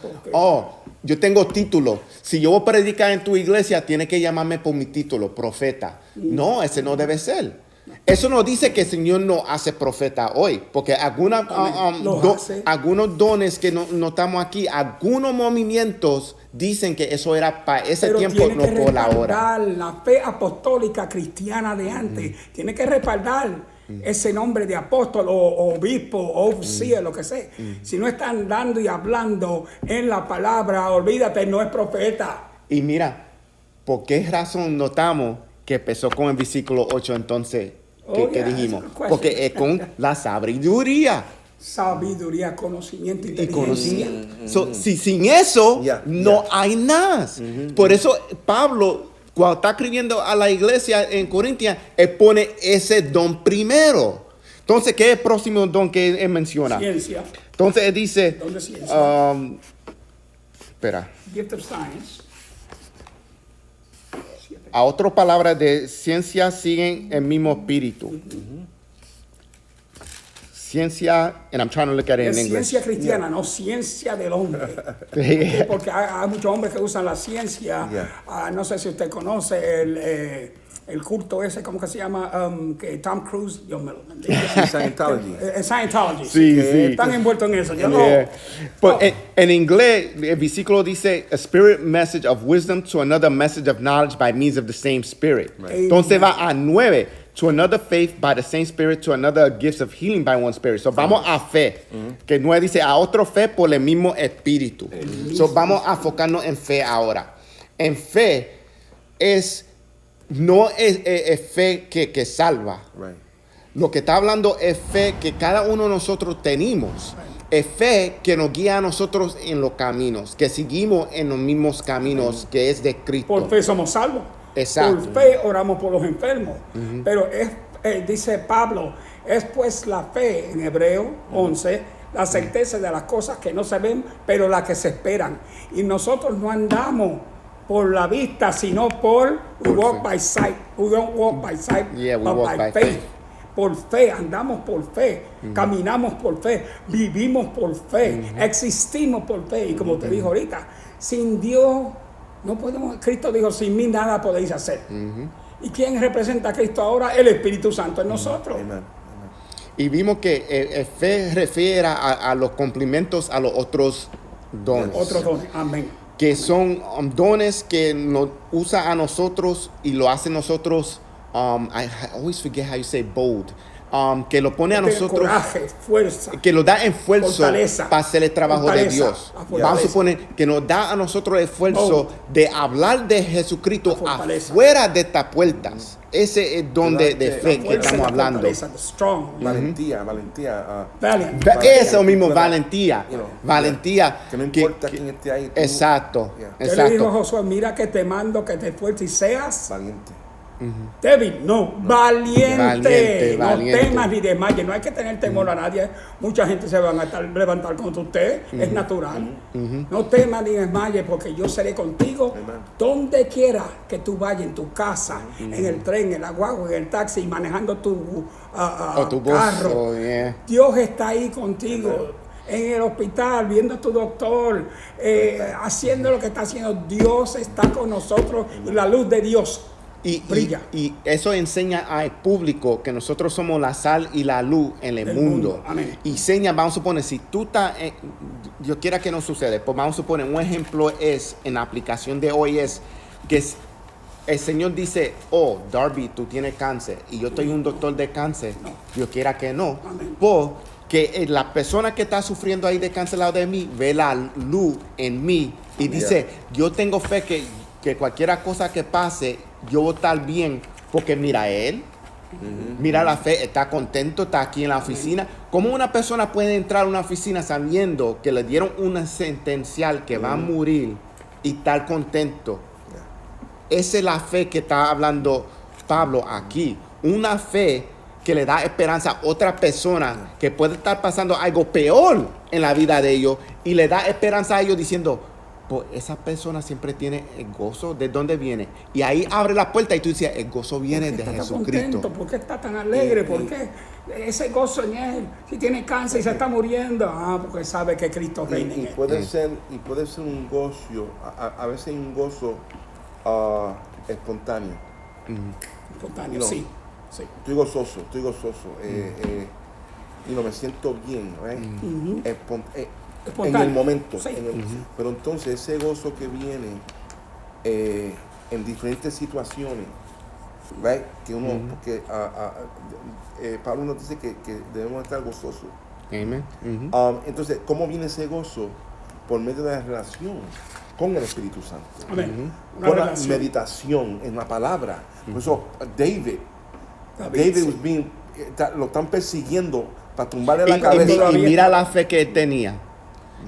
yo tengo título. Si yo voy a predicar en tu iglesia, tienes que llamarme por mi título, profeta. No, ese no debe ser. Eso no dice que el Señor no hace profeta hoy, porque algunos dones que no estamos aquí, algunos movimientos dicen que eso era para ese tiempo, no por la hora. La fe apostólica cristiana de antes tiene que respaldar ese nombre de apóstol o obispo o overseer, lo que sea. Si no están dando y hablando en la palabra, olvídate, no es profeta. Y mira, ¿por qué razón notamos que empezó con el versículo 8 entonces? ¿Qué dijimos? Porque es con la sabiduría. Sabiduría, conocimiento, inteligencia. Si sin eso no hay nada. Por eso Pablo, cuando está escribiendo a la iglesia en Corintia, él pone ese don primero. Entonces, ¿qué es el próximo don que él menciona? Ciencia. Entonces él dice, Don de ciencia. espera. Gift of science. A otras palabras de ciencia siguen el mismo espíritu. Ciencia, and I'm trying to look at it in Es English. ciencia cristiana, no ciencia del hombre. Porque hay muchos hombres que usan la ciencia. No sé si usted conoce el culto ese, ¿cómo que se llama? Que Tom Cruise, yo me lo Scientology. Scientology. Sí, sí. Están envueltos en eso. Yo no. But en inglés, el versículo dice, a spirit message of wisdom to another message of knowledge by means of the same spirit. Entonces va a 9, to another faith by the same spirit, to another gifts of healing by one spirit. So vamos a fe, que 9 dice, a otro fe por el mismo espíritu. So vamos a enfocarnos en fe ahora. En fe no es fe que salva. Right. Lo que está hablando es fe que cada uno de nosotros tenemos. Es fe que nos guía a nosotros en los caminos, que seguimos en los mismos caminos que es de Cristo. Por fe somos salvos. Exacto. Por fe oramos por los enfermos. Pero dice Pablo, es pues la fe en Hebreo 11, la certeza de las cosas que no se ven, pero las que se esperan. Y nosotros no andamos por la vista, sino por we walk by sight. We don't walk by sight, Yeah, we but walk by faith. faith. Por fe, andamos por fe, caminamos por fe, vivimos por fe, existimos por fe. Y como te dijo ahorita, sin Dios no podemos. Cristo dijo, sin mí nada podéis hacer. ¿Y quién representa a Cristo ahora? El Espíritu Santo en nosotros. Amen. Y vimos que fe refiere a los complementos a los otros dones. Otros dones, amén. Que son dones que nos usa a nosotros y lo hace nosotros. I always forget how you say bold. que lo pone a nosotros, coraje, fuerza, que nos da esfuerzo fortaleza, para hacer el trabajo de Dios. Vamos a suponer que nos da a nosotros el esfuerzo de hablar de Jesucristo afuera de estas puertas. Ese es donde de fe que estamos hablando. Valentía. Eso mismo, valentía. Valentía. Que no importa quién esté ahí. Exacto. Él le dijo a Josué, mira que te mando que te esfuerces y seas valiente. Débil, no, valiente. No valiente. temas ni desmayes. No hay que tener temor a nadie. Mucha gente se va a levantar contra usted. Es natural. No temas ni desmayes porque yo seré contigo donde quiera que tú vayas, en tu casa, en el tren, en la guagua, en el taxi, manejando tu carro. Dios está ahí contigo. En el hospital, viendo a tu doctor, haciendo lo que está haciendo. Dios está con nosotros y la luz de Dios brilla. Y eso enseña al público que nosotros somos la sal y la luz en el mundo. Amén. Y enseña, vamos a suponer, si tú estás, Dios quiera que no suceda, pues vamos a suponer, un ejemplo es, en la aplicación de hoy es, que el Señor dice, oh, Darby, tú tienes cáncer, y yo estoy un doctor de cáncer, Dios quiera que no, porque la persona que está sufriendo ahí de cáncer al lado de mí, ve la luz en mí, y dice, yo tengo fe que cualquier cosa que pase, yo voy a estar bien, porque mira a él, mira la fe, está contento, está aquí en la oficina. ¿Cómo una persona puede entrar a una oficina sabiendo que le dieron una sentencial que va a morir y estar contento? Esa es la fe que está hablando Pablo aquí. Una fe que le da esperanza a otra persona que puede estar pasando algo peor en la vida de ellos y le da esperanza a ellos diciendo, pues esa persona siempre tiene el gozo. ¿De dónde viene? Y ahí abre la puerta y tú dices, el gozo viene de Jesucristo. ¿Por qué está tan alegre? ¿Por qué ese gozo en él? Si tiene cáncer y se está muriendo, porque sabe que Cristo reina en él. Puede ser un gozo, a veces un gozo espontáneo. Espontáneo, sí. Estoy gozoso. Me siento bien, en el momento. Sí. Pero entonces ese gozo que viene en diferentes situaciones, right? Que uno, porque Pablo nos dice que debemos estar gozosos. Amen. Entonces, ¿cómo viene ese gozo? Por medio de la relación con el Espíritu Santo. Amén. Por la meditación en la palabra. Por eso David lo están persiguiendo para tumbarle la cabeza. Y mira la fe que él tenía,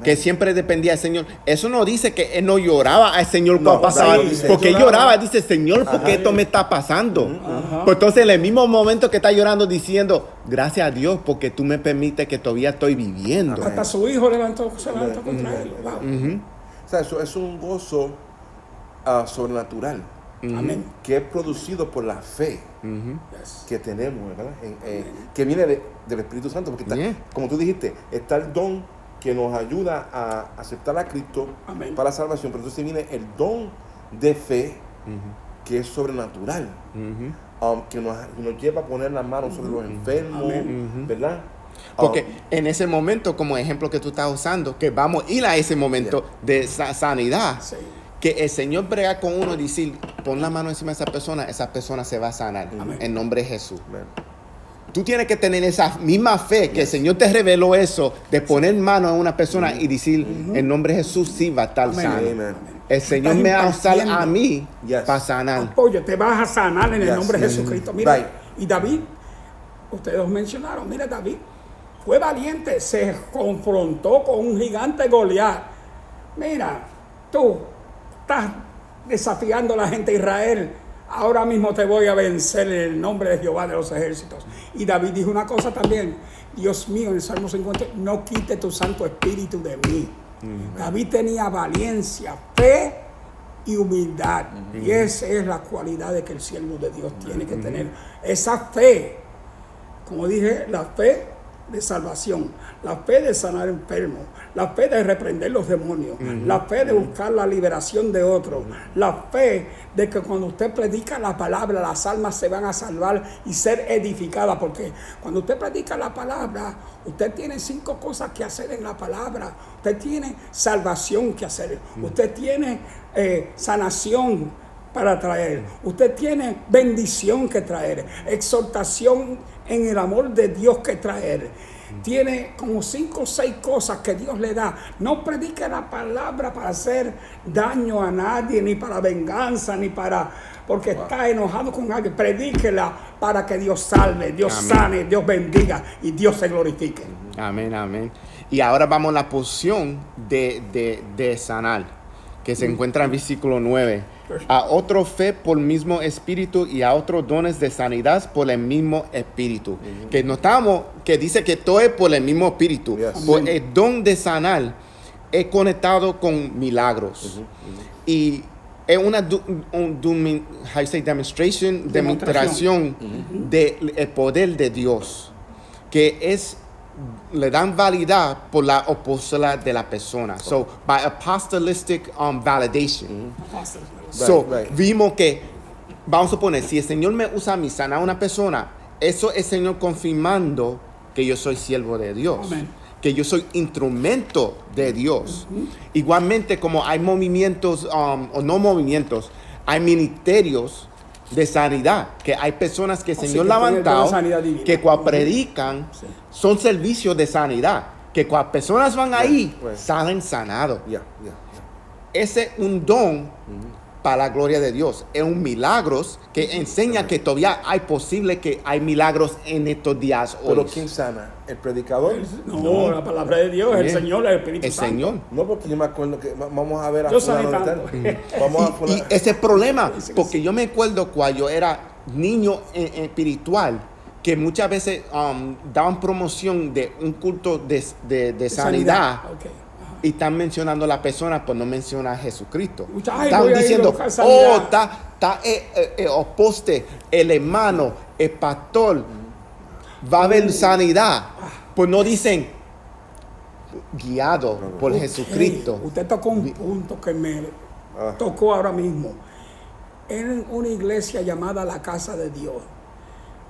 que siempre dependía del Señor. Eso no dice que él no lloraba al Señor cuando pasaba, porque él lloraba, dice, Señor, ¿por qué esto me está pasando? Pues entonces en el mismo momento que está llorando diciendo, gracias a Dios porque tú me permites que todavía estoy viviendo. Hasta su hijo se levantó contra él. Wow. O sea, eso es un gozo sobrenatural. Amén. Que es producido por la fe que tenemos, ¿verdad? Que viene del Espíritu Santo, porque como tú dijiste, está el don que nos ayuda a aceptar a Cristo para la salvación, pero entonces viene el don de fe que es sobrenatural, que nos lleva a poner las manos sobre los enfermos, ¿verdad? Porque en ese momento, como ejemplo que tú estás usando, que vamos a ir a ese momento de sanidad, que el Señor brega con uno y decir, pon la mano encima de esa persona se va a sanar en nombre de Jesús. Tú tienes que tener esa misma fe que el Señor te reveló eso, de poner mano a una persona y decir, en nombre de Jesús sí va a estar sano. El Señor me va a usar a mí para sanar. Apoyo, te vas a sanar en el nombre de Jesucristo. Mira, y David, ustedes mencionaron, mira, David fue valiente, se confrontó con un gigante Goliat. Mira, tú estás desafiando a la gente de Israel. Ahora mismo te voy a vencer en el nombre de Jehová de los ejércitos. Y David dijo una cosa también. Dios mío, en el Salmo 50, no quite tu Santo Espíritu de mí. David tenía valencia, fe y humildad. Y esa es la cualidad de que el siervo de Dios tiene que tener. Esa fe, como dije, la fe de salvación, la fe de sanar enfermos, la fe de reprender los demonios, la fe de buscar la liberación de otros, la fe de que cuando usted predica la palabra, las almas se van a salvar y ser edificadas, porque cuando usted predica la palabra, usted tiene 5 cosas que hacer en la palabra. Usted tiene salvación que hacer, usted tiene sanación para traer. Usted tiene bendición que traer, exhortación en el amor de Dios que traer. Tiene como 5 o 6 cosas que Dios le da. No predique la palabra para hacer daño a nadie, ni para venganza, ni para porque está enojado con alguien. Predíquela para que Dios salve, Dios sane, Dios bendiga y Dios se glorifique. Amén, amén. Y ahora vamos a la porción de sanar, que se encuentra en versículo 9. A otro fe por el mismo espíritu y a otros dones de sanidad por el mismo espíritu. Que notamos que dice que todo es por el mismo espíritu. Por el don de sanar es conectado con milagros. Y es una demostración del poder de Dios, que es le dan validad por la apóstola de la persona. So, by apostolistic validation. So, vimos que, vamos a poner, si el Señor me usa a mí sanar a una persona, eso es el Señor confirmando que yo soy siervo de Dios. Amen. Que yo soy instrumento de Dios. Igualmente, como hay movimientos, o no movimientos, hay ministerios de sanidad, que hay personas que el Señor que levantado, que cuando divina. predican, son servicios de sanidad, que cuando personas van ahí, salen sanados. Ese es un don para la gloria de Dios. Es un milagro que enseña que todavía hay posible que hay milagros en estos días hoy. ¿Pero quién sana? ¿El predicador? No, la palabra de Dios, el Señor, el Espíritu Santo. El Señor. No, porque yo me acuerdo que vamos a ver a Yo fulano salí de tal. tanto. Vamos a Y fulano. ese es el problema, porque yo me acuerdo cuando yo era niño espiritual, que muchas veces daban promoción de un culto de sanidad. Okay. Y están mencionando a la persona, pues no menciona a Jesucristo. Ay, Están voy a ir a diciendo, buscar sanidad. está oposte, el hermano, el pastor, va a haber sanidad. Pues no dicen, guiado por Jesucristo. Usted tocó un punto que me tocó ahora mismo. En una iglesia llamada la Casa de Dios,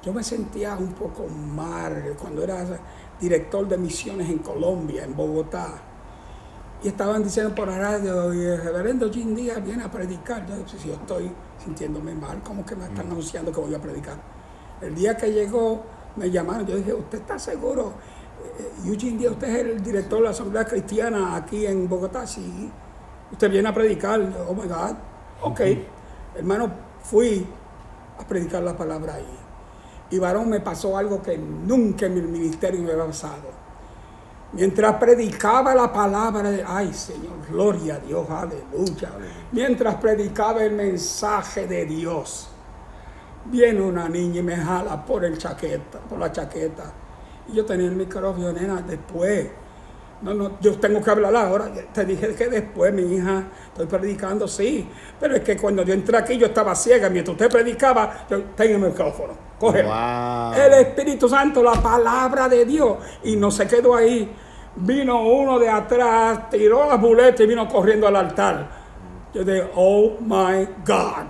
yo me sentía un poco mal cuando era director de misiones en Colombia, en Bogotá. Y estaban diciendo por la radio, y el reverendo Jim Díaz viene a predicar. Yo decía, si yo estoy sintiéndome mal, ¿cómo que me están anunciando que voy a predicar? El día que llegó, me llamaron, yo dije, ¿usted está seguro? Eugene Díaz, usted es el director de la Asamblea Cristiana aquí en Bogotá. Sí, usted viene a predicar. Yo, oh my God, ok. Hermano, fui a predicar la palabra ahí. Y varón, me pasó algo que nunca en mi ministerio me había pasado. Mientras predicaba la palabra de, ay Señor, gloria a Dios, aleluya. Mientras predicaba el mensaje de Dios, viene una niña y me jala por la chaqueta. Y yo tenía el micrófono, nena, después. No, yo tengo que hablar ahora. Te dije que después, mi hija, estoy predicando, sí. Pero es que cuando yo entré aquí, yo estaba ciega. Mientras usted predicaba, yo tengo el micrófono. Cógelo. Wow. El Espíritu Santo, la palabra de Dios. Y no se quedó ahí. Vino uno de atrás, tiró las buletas y vino corriendo al altar. Yo dije, oh my God.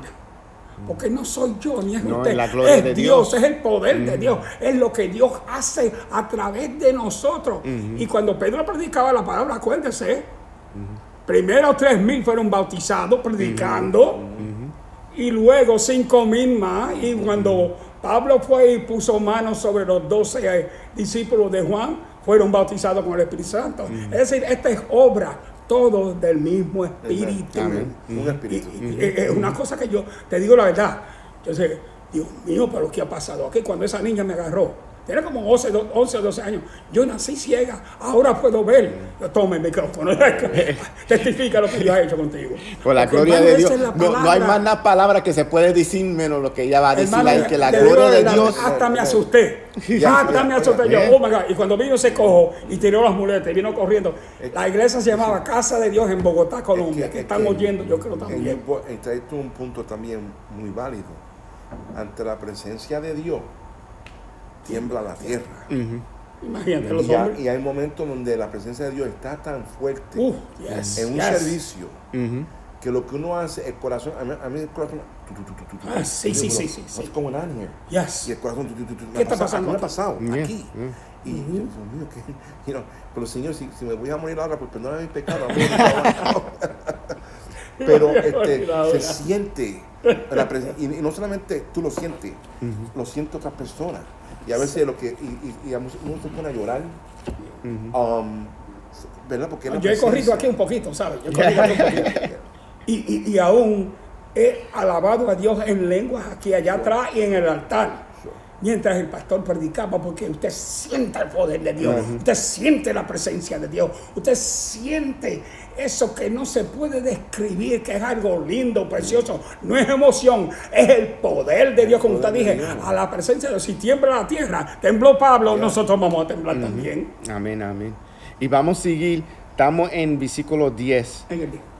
Porque no soy yo, ni es usted. Es la gloria es de Dios, Dios. es el poder de Dios. Es lo que Dios hace a través de nosotros. Y cuando Pedro predicaba la palabra, acuérdese, primero 3,000 fueron bautizados predicando. Y luego 5,000 más. Y cuando Pablo fue y puso manos sobre los 12 discípulos de Juan, fueron bautizados con el Espíritu Santo. Es decir, esta es obra todo del mismo Espíritu. Un espíritu. Y es una cosa que yo te digo la verdad. Entonces, Dios mío, pero ¿qué ha pasado aquí? Cuando esa niña me agarró, tenía como 11 o 12 años. Yo nací ciega, ahora puedo ver. Yo tomo el micrófono. Testifica lo que Dios ha hecho contigo. Por la Porque, gloria hermano, de Dios. esa es la No hay palabra. más nada palabra que se puede decir menos lo que ella va a decir Hermano, ahí, que la te digo gloria de verdad, Dios. Hasta me asusté. Hasta me asusté. Yo, oh my God. Y cuando vino ese cojo y tiró las muletas y vino corriendo. La iglesia se llamaba Casa de Dios en Bogotá, Colombia, que están oyendo, yo creo también. Esto es un punto también muy válido. Ante la presencia de Dios, tiembla la tierra. Imagínate los hombres. Y hay momentos donde la presencia de Dios está tan fuerte Yes, en un yes. servicio que lo que uno hace, el corazón, a mí el corazón. Ah, sí. What's going on here? Yes. Y el corazón. ¿Qué está pasando? ¿Qué me ha pasado? Yeah, Aquí. yeah. Y Dios mío, que, pero Señor, si me voy a morir ahora, pues perdóname mi pecado. Pero se siente Y no solamente tú lo sientes, lo siente otras personas. Y a veces uno se pone a llorar. ¿Verdad? Porque yo he corrido aquí un poquito, ¿sabes? Yo he corrido aquí un poquito. Y aún he alabado a Dios en lenguas aquí, allá atrás y en el altar. Mientras el pastor predicaba, porque usted siente el poder de Dios, usted siente la presencia de Dios, usted siente eso que no se puede describir, que es algo lindo, precioso, no es emoción, es el poder de Dios, como usted dije, a la presencia de Dios. Si tiembla la tierra, tembló Pablo, nosotros vamos a temblar también. Amén, amén. Y vamos a seguir, estamos en versículo 10.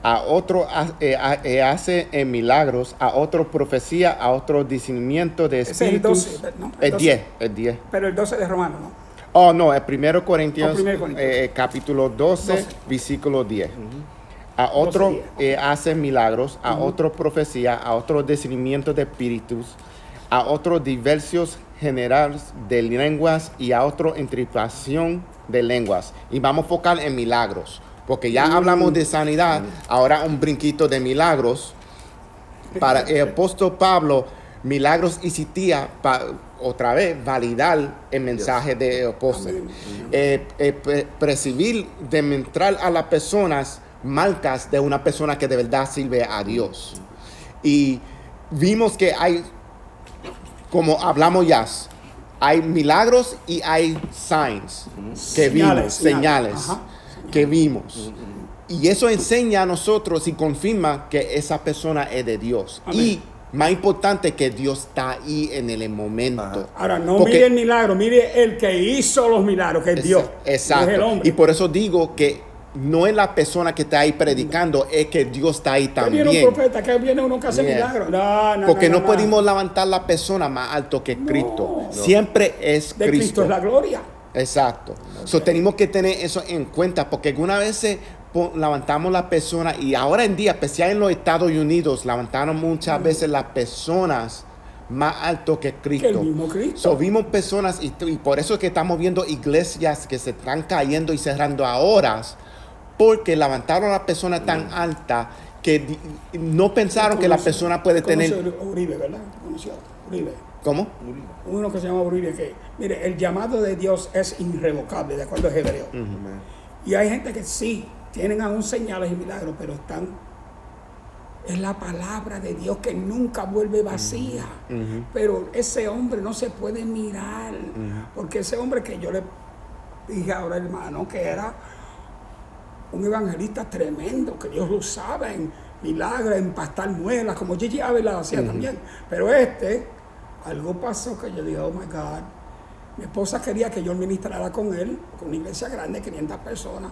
A otro hace milagros, a otro profecía, a otro discernimiento de espíritus. Es el 12, ¿no? El 10. Pero el 12 de Romano, ¿no? Oh, no, el 1 Corintios, Corintios. capítulo 12, versículo 10. A otro 12, hace milagros, a otro profecía, a otro discernimiento de espíritus, a otro diversos generales de lenguas y a otro interpretación de lenguas. Y vamos a enfocar en milagros, porque ya hablamos de sanidad, ahora un brinquito de milagros. Para el apóstol Pablo, milagros existía para otra vez validar el mensaje del apóstol. Percibir, demostrar a las personas marcas de una persona que de verdad sirve a Dios. Y vimos que hay, como hablamos ya, hay milagros y hay signs que vimos, señales que vimos. Y eso enseña a nosotros y confirma que esa persona es de Dios. Amén. Y más importante, que Dios está ahí en el momento. Ahora, no mire el milagro, mire el que hizo los milagros, que es Dios. Exacto. Es el hombre. Y por eso digo que no es la persona que está ahí predicando, es que Dios está ahí también. Que viene un profeta, que viene uno que hace milagros. Porque no podemos levantar la persona más alto que Cristo. Siempre es Cristo. De Cristo es la gloria. Exacto. So, tenemos que tener eso en cuenta, porque algunas veces levantamos la persona, y ahora en día, especialmente en los Estados Unidos, levantaron muchas veces las personas más alto que Cristo. Que el mismo Cristo. So, vimos personas, y por eso es que estamos viendo iglesias que se están cayendo y cerrando ahora, porque levantaron a la persona tan alta que no pensaron que la persona puede tener... Uribe, ¿verdad? ¿Conoció? Uribe. ¿Cómo? Uno que se llama Uribe, que, mire, el llamado de Dios es irrevocable, de acuerdo a Hebreo. Y hay gente que sí, tienen aún señales y milagros, pero es la palabra de Dios que nunca vuelve vacía. Pero ese hombre no se puede mirar, porque ese hombre que yo le dije ahora, hermano, que era un evangelista tremendo, que Dios lo usaba en milagros, en pastar muelas, como Gigi Ávila hacía también. Pero algo pasó que yo dije, oh my God. Mi esposa quería que yo ministrara con él, con una iglesia grande, 500 personas.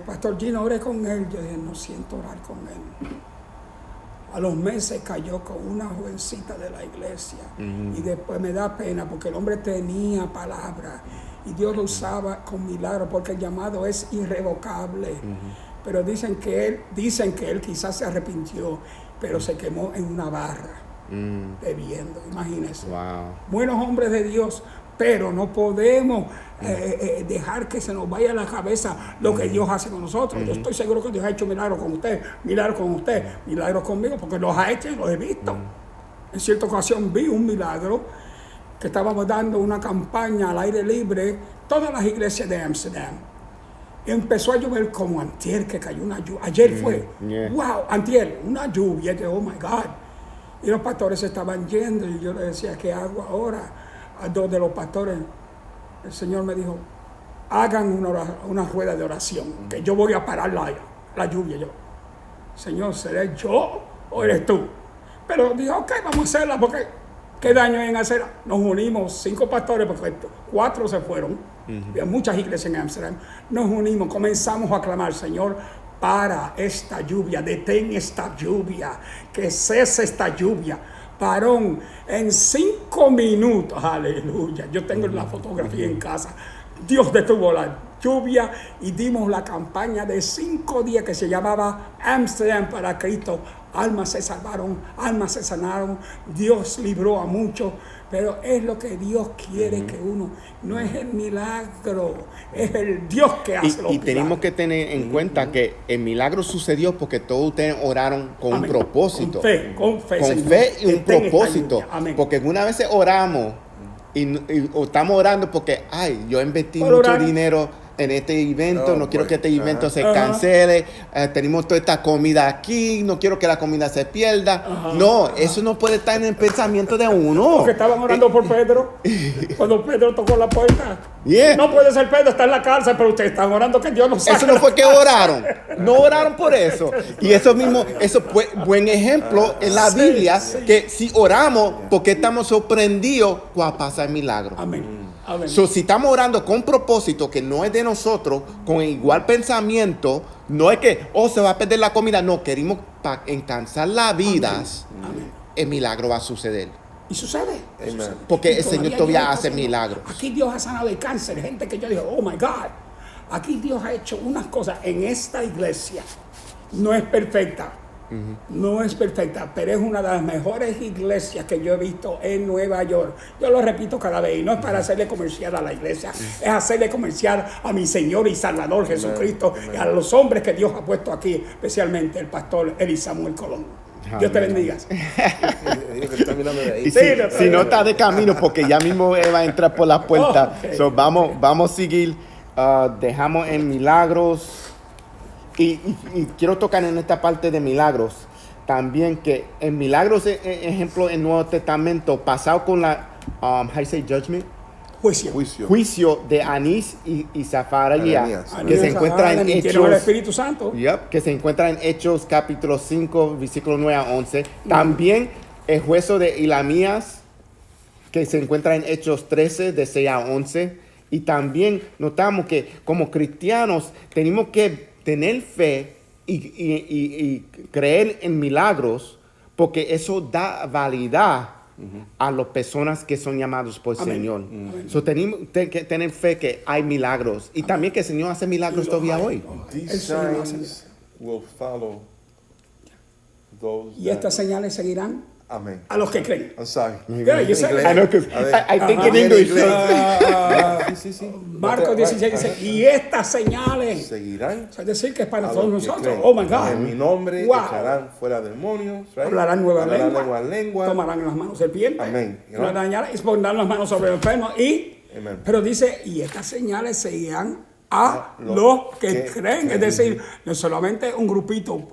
Pastor Gino, oré con él. Yo dije, no siento orar con él. A los meses cayó con una jovencita de la iglesia. Y después me da pena porque el hombre tenía palabra. Y Dios lo usaba con milagros porque el llamado es irrevocable. Pero dicen que él quizás se arrepintió, pero se quemó en una barra, bebiendo, imagínense. Wow. Buenos hombres de Dios, pero no podemos dejar que se nos vaya a la cabeza lo que Dios hace con nosotros. Yo estoy seguro que Dios ha hecho milagros con usted, milagros conmigo, porque los ha hecho y los he visto. En cierta ocasión vi un milagro que estábamos dando una campaña al aire libre, todas las iglesias de Amsterdam. Empezó a llover como antier, que cayó una lluvia. Ayer fue, wow, antier, una lluvia. Oh my God. Y los pastores se estaban yendo y yo le decía, ¿qué hago ahora? A dos de los pastores, el Señor me dijo, hagan una rueda de oración, que yo voy a parar la lluvia. Yo, Señor, ¿seré yo o eres tú? Pero dijo, ok, vamos a hacerla, porque ¿qué daño hay en hacerla? Nos unimos, 5 pastores, porque 4 se fueron. Había muchas iglesias en Amsterdam. Nos unimos, comenzamos a clamar, Señor, para esta lluvia, detén esta lluvia, que cese esta lluvia. Parón, en 5 minutos, aleluya. Yo tengo la fotografía en casa. Dios detuvo la lluvia y dimos la campaña de 5 días que se llamaba Amsterdam para Cristo. Almas se salvaron, almas se sanaron, Dios libró a muchos, Pero es lo que Dios quiere que uno, no es el milagro, es el Dios que hace los Y tenemos que tener en cuenta que el milagro sucedió porque todos ustedes oraron con Amén. un propósito. Con fe, Con Señor. fe y un Estén en esta propósito. lluvia. Amén. Porque algunas veces oramos o estamos orando porque, ay, yo invertí Por mucho orar. dinero en este evento, Oh, no quiero boy. que este evento se Ajá. cancele, tenemos toda esta comida aquí, no quiero que la comida se pierda. No, eso no puede estar en el pensamiento de uno. Porque estaban orando por Pedro. Cuando Pedro tocó la puerta. Yeah. No puede ser Pedro, está en la cárcel, pero ustedes están orando que Dios nos saque. Eso no fue que oraron, no oraron por eso. Y eso mismo, eso fue buen ejemplo en la Sí, Biblia, sí. que si oramos, porque estamos sorprendidos cuando pasa el milagro. Amén. Amén. So, si estamos orando con propósito que no es de nosotros, con igual pensamiento, no es que, se va a perder la comida, no, queremos para alcanzar las vidas, Amén. el milagro va a suceder. Y sucede. Amen. Sucede. Porque Y el Señor Dios todavía está hace haciendo. milagros. Aquí Dios ha sanado de cáncer. Gente que yo digo, oh my God. Aquí Dios ha hecho unas cosas en esta iglesia. No es perfecta. No es perfecta, pero es una de las mejores iglesias que yo he visto en Nueva York. Yo lo repito cada vez, y no es para hacerle comercial a la iglesia, es hacerle comercial a mi Señor y Salvador Jesucristo y a los hombres que Dios ha puesto aquí, especialmente el pastor Eli Samuel Colón. Dios te bendiga. Digo que está mirando de ahí. Y Sí, si, no, si no está de camino, porque ya mismo él va a entrar por la puerta. Oh, ok. So, vamos a seguir. Dejamos en milagros. Y quiero tocar en esta parte de milagros también, que en milagros, ejemplo, en el Nuevo Testamento, pasado con la, how you say judgment? Juicio. Juicio de Anís y Zafaria, Ananías. que se encuentra en el Hechos. Espíritu Santo. Yep, que se encuentra en Hechos capítulo 5, versículo 9 a 11. También el juicio de Ilamías, que se encuentra en Hechos 13, de 6 a 11. Y también notamos que como cristianos tenemos que tener fe y creer en milagros, porque eso da validad a las personas que son llamados por el Amén. Señor. Amén. So, tenemos que tener fe que hay milagros. Y también que el Señor hace milagros todavía hoy. These El Señor hace signs will follow those Y estas that- señales seguirán Amén. a los que creen. I'm sorry. Yeah, you said Inglés. it. I know, 'cause A ver. I think in Ajá. English. Sí, sí. Marcos 16 dice, y estas señales, Seguirán. es decir, que es para a todos los que nosotros. creen. Oh my God. En mi nombre Wow. echarán fuera demonios. Right? Hablarán nuevas Hablarán lenguas, tomarán en las manos serpientes, Amén. no dañarán y pondrán las manos sobre el enfermo. Amén. Pero dice, y estas señales seguirán a los los que que creen. Es creen. decir, no solamente un grupito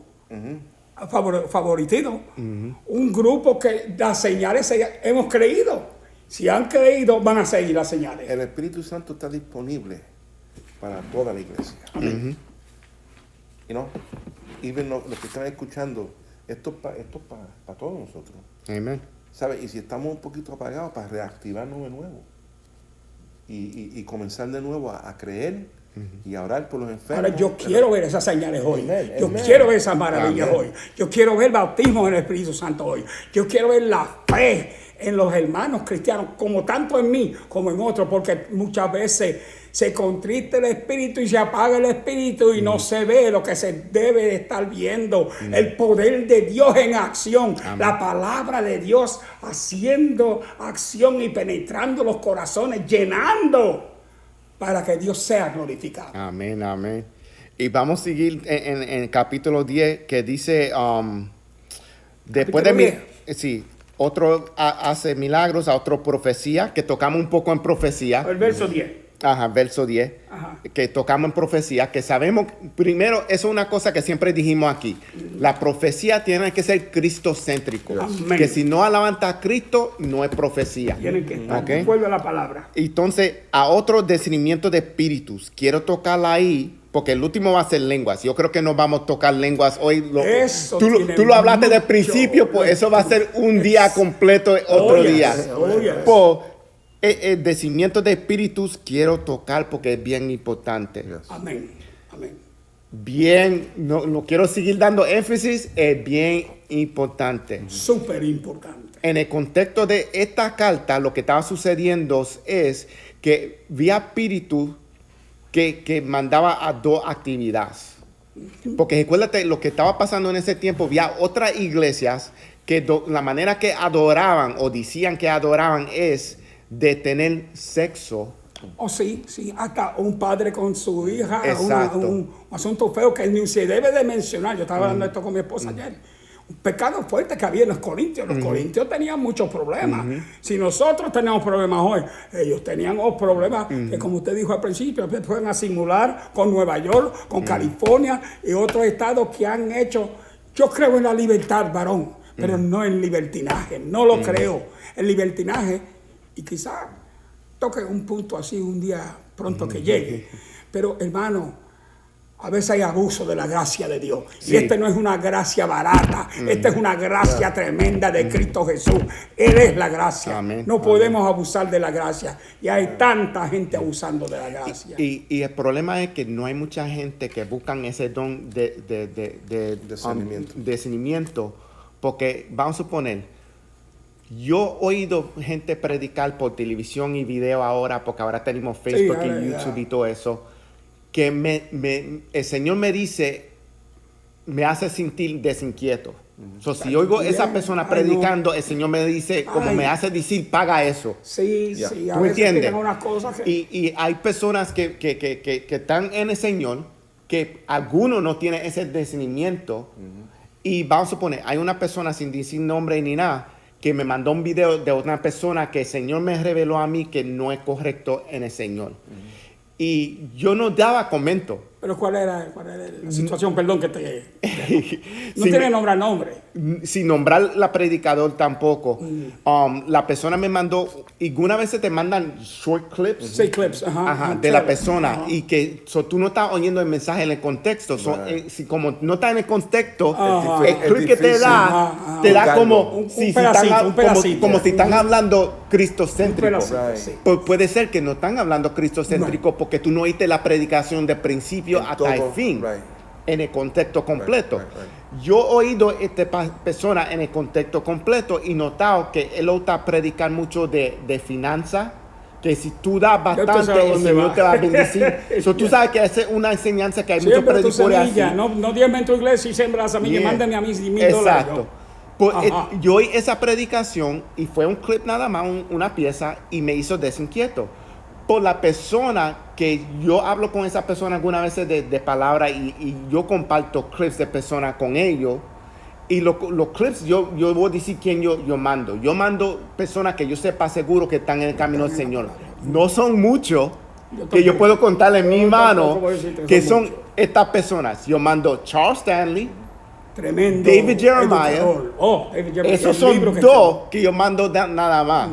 favoritido, un grupo que las señales hemos creído. Si han creído, van a seguir las señales. El Espíritu Santo está disponible para toda la iglesia. You know, even los que están escuchando, esto es para todos nosotros. Amen. ¿Sabes? Y si estamos un poquito apagados, para reactivarnos de nuevo. Y comenzar de nuevo a creer y a orar por los enfermos. Ahora yo quiero ver esas señales hoy. Amén, Yo amén. quiero ver esas maravillas Amén. hoy. Yo quiero ver el bautismo en el Espíritu Santo hoy. Yo quiero ver la fe en los hermanos cristianos, como tanto en mí como en otros, porque muchas veces se contriste el espíritu y se apaga el espíritu y no se ve lo que se debe de estar viendo. El poder de Dios en acción. La palabra de Dios haciendo acción y penetrando los corazones, llenando para que Dios sea glorificado. Amén, amén. Y vamos a seguir en el capítulo 10, que dice, después de Capítulo sí, otro hace milagros, a otro profecía, que tocamos un poco en profecía. El verso 10. Ajá, verso 10, Ajá. que tocamos en profecía, que sabemos, primero, eso es una cosa que siempre dijimos aquí, la profecía tiene que ser cristocéntrico, Amén. que si no levanta a Cristo, no es profecía. Tienen que estar Ok. de acuerdo a la palabra. Entonces, a otro discernimiento de espíritus, quiero tocarla ahí, porque el último va a ser lenguas. Yo creo que no vamos a tocar lenguas hoy. Eso Tú tiene lo hablaste del mucho. principio, pues eso va a ser un día completo, otro Oh, yes. día. Oh, yes. Pues, el discernimiento de espíritus quiero tocar porque es bien importante. Yes. Amén. Amén. Bien, no quiero seguir dando énfasis, es bien importante. Súper importante. En el contexto de esta carta, lo que estaba sucediendo es que había espíritu que mandaba a dos actividades. Porque recuérdate, lo que estaba pasando en ese tiempo, había otras iglesias que la manera que adoraban o decían que adoraban es de tener sexo. Oh, sí, hasta un padre con su hija, Exacto. un asunto feo que ni se debe de mencionar. Yo estaba hablando de esto con mi esposa ayer. Un pecado fuerte que había en los corintios. Los corintios tenían muchos problemas. Si nosotros tenemos problemas hoy, ellos tenían problemas que, como usted dijo al principio, pueden asimilar con Nueva York, con California y otros estados que han hecho. Yo creo en la libertad, varón, pero no en libertinaje. No lo creo. El libertinaje, y quizás toque un punto así un día pronto que llegue. Pero, hermano, a veces hay abuso de la gracia de Dios. Sí. Y esta no es una gracia barata. Esta es una gracia tremenda de Cristo Jesús. Él es la gracia. Amén. No podemos abusar de la gracia. Y hay tanta gente abusando de la gracia. Y el problema es que no hay mucha gente que buscan ese don de discernimiento. Porque, vamos a suponer, yo he oído gente predicar por televisión y video ahora, porque ahora tenemos Facebook y YouTube y todo eso, que el Señor me dice, me hace sentir desinquieto. So, si oigo esa persona predicando, el Señor me dice, como me hace decir, paga eso. Sí. ¿Tú me entiendes? Unas cosas que... Y hay personas que están en el Señor, que algunos no tienen ese discernimiento. Y vamos a suponer, hay una persona sin decir nombre ni nada, que me mandó un video de una persona que el Señor me reveló a mí que no es correcto en el Señor. Y yo no daba comento. ¿Pero cuál era la situación? Perdón que te... No tiene nombre a nombre. Sin nombrar la predicador tampoco. La persona me mandó... Y algunas veces te mandan short clips. Sí, clips. De la persona. Y que tú no estás oyendo el mensaje en el contexto. Si como no está en el contexto, el clip que te da como... un pedacito. Como si están hablando cristocéntrico. Sí. Puede ser que no están hablando cristocéntrico porque tú no oíste la predicación del principio hasta el fin, en el contexto completo. Yo he oído a esta persona en el contexto completo y notado que él está predicando mucho de finanzas, que si tú das bastante, el Señor te va a bendecir. Tú sabes que esa es una enseñanza que hay muchos predicadores así. No diezme en tu iglesia y sembras a mí, que mándame a mí $1,000. Exacto. Pues, yo oí esa predicación y fue un clip nada más, una pieza, y me hizo desinquieto. Por la persona que yo hablo con esa persona algunas veces de palabra y yo comparto clips de personas con ellos. Y los clips, yo voy a decir quién yo mando. Yo mando personas que yo sepa seguro que están en el camino del Señor. No son muchos que yo puedo contar en mi mano que son estas personas. Yo mando Charles Stanley, tremendo David Jeremiah. Esos son dos que yo mando nada más.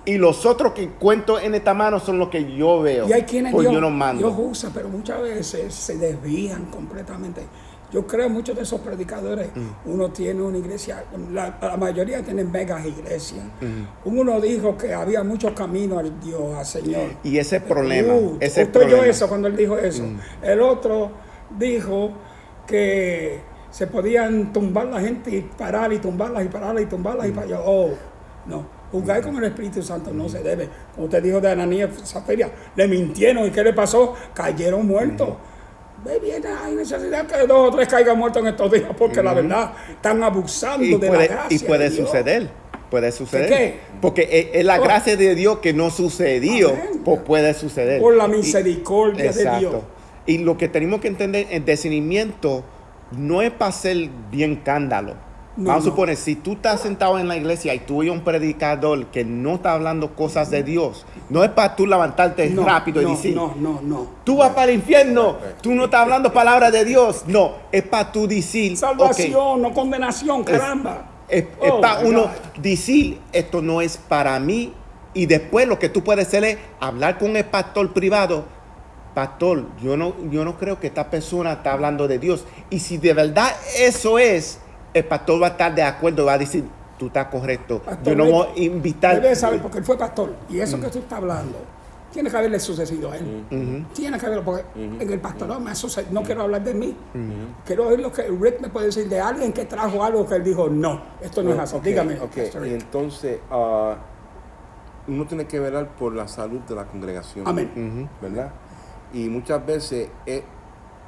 Y los otros que cuento en esta mano son los que yo veo. Y hay quienes yo no mando. Dios usa, pero muchas veces se desvían completamente. Yo creo muchos de esos predicadores, uno tiene una iglesia, la mayoría tienen megas iglesias. Uno dijo que había muchos caminos al Dios, al Señor. Y ese problema. Usted oyó eso cuando él dijo eso. El otro dijo que se podían tumbar la gente y parar y tumbarlas y pararlas y tumbarlas y parar. No. Jugar con el Espíritu Santo no se debe. Como usted dijo de Ananías y Zafaria, le mintieron. ¿Y qué le pasó? Cayeron muertos. Bien, hay necesidad que 2 o 3 caigan muertos en estos días, porque la verdad están abusando de la gracia. Y puede de Dios. suceder. Puede suceder. ¿Qué? Porque es la gracia de Dios que no sucedió, pues puede suceder. Por la misericordia de Dios. Y lo que tenemos que entender, el discernimiento no es para ser bien cándalo. Vamos a suponer, si tú estás sentado en la iglesia y tú oyes un predicador que no está hablando cosas de Dios, no es para tú levantarte rápido y decir, no. Tú vas para el infierno, tú no estás hablando palabras de Dios. No, es para tú decir, salvación, no condenación, caramba. Es para uno decir, esto no es para mí. Y después lo que tú puedes hacer es hablar con el pastor privado. Pastor, yo no creo que esta persona está hablando de Dios. Y si de verdad eso es, el pastor va a estar de acuerdo y va a decir, tú estás correcto. Pastor, yo no voy a invitar. Debe saber, porque él fue pastor. Y eso que tú estás hablando, tiene que haberle sucedido a él. Tiene que haberlo, porque en el pastorado me sucede. No quiero hablar de mí. Quiero oír lo que Rick me puede decir de alguien que trajo algo que él dijo, no, esto no es así. Dígame. Y entonces, uno tiene que velar por la salud de la congregación. Amén. ¿Verdad? Y muchas veces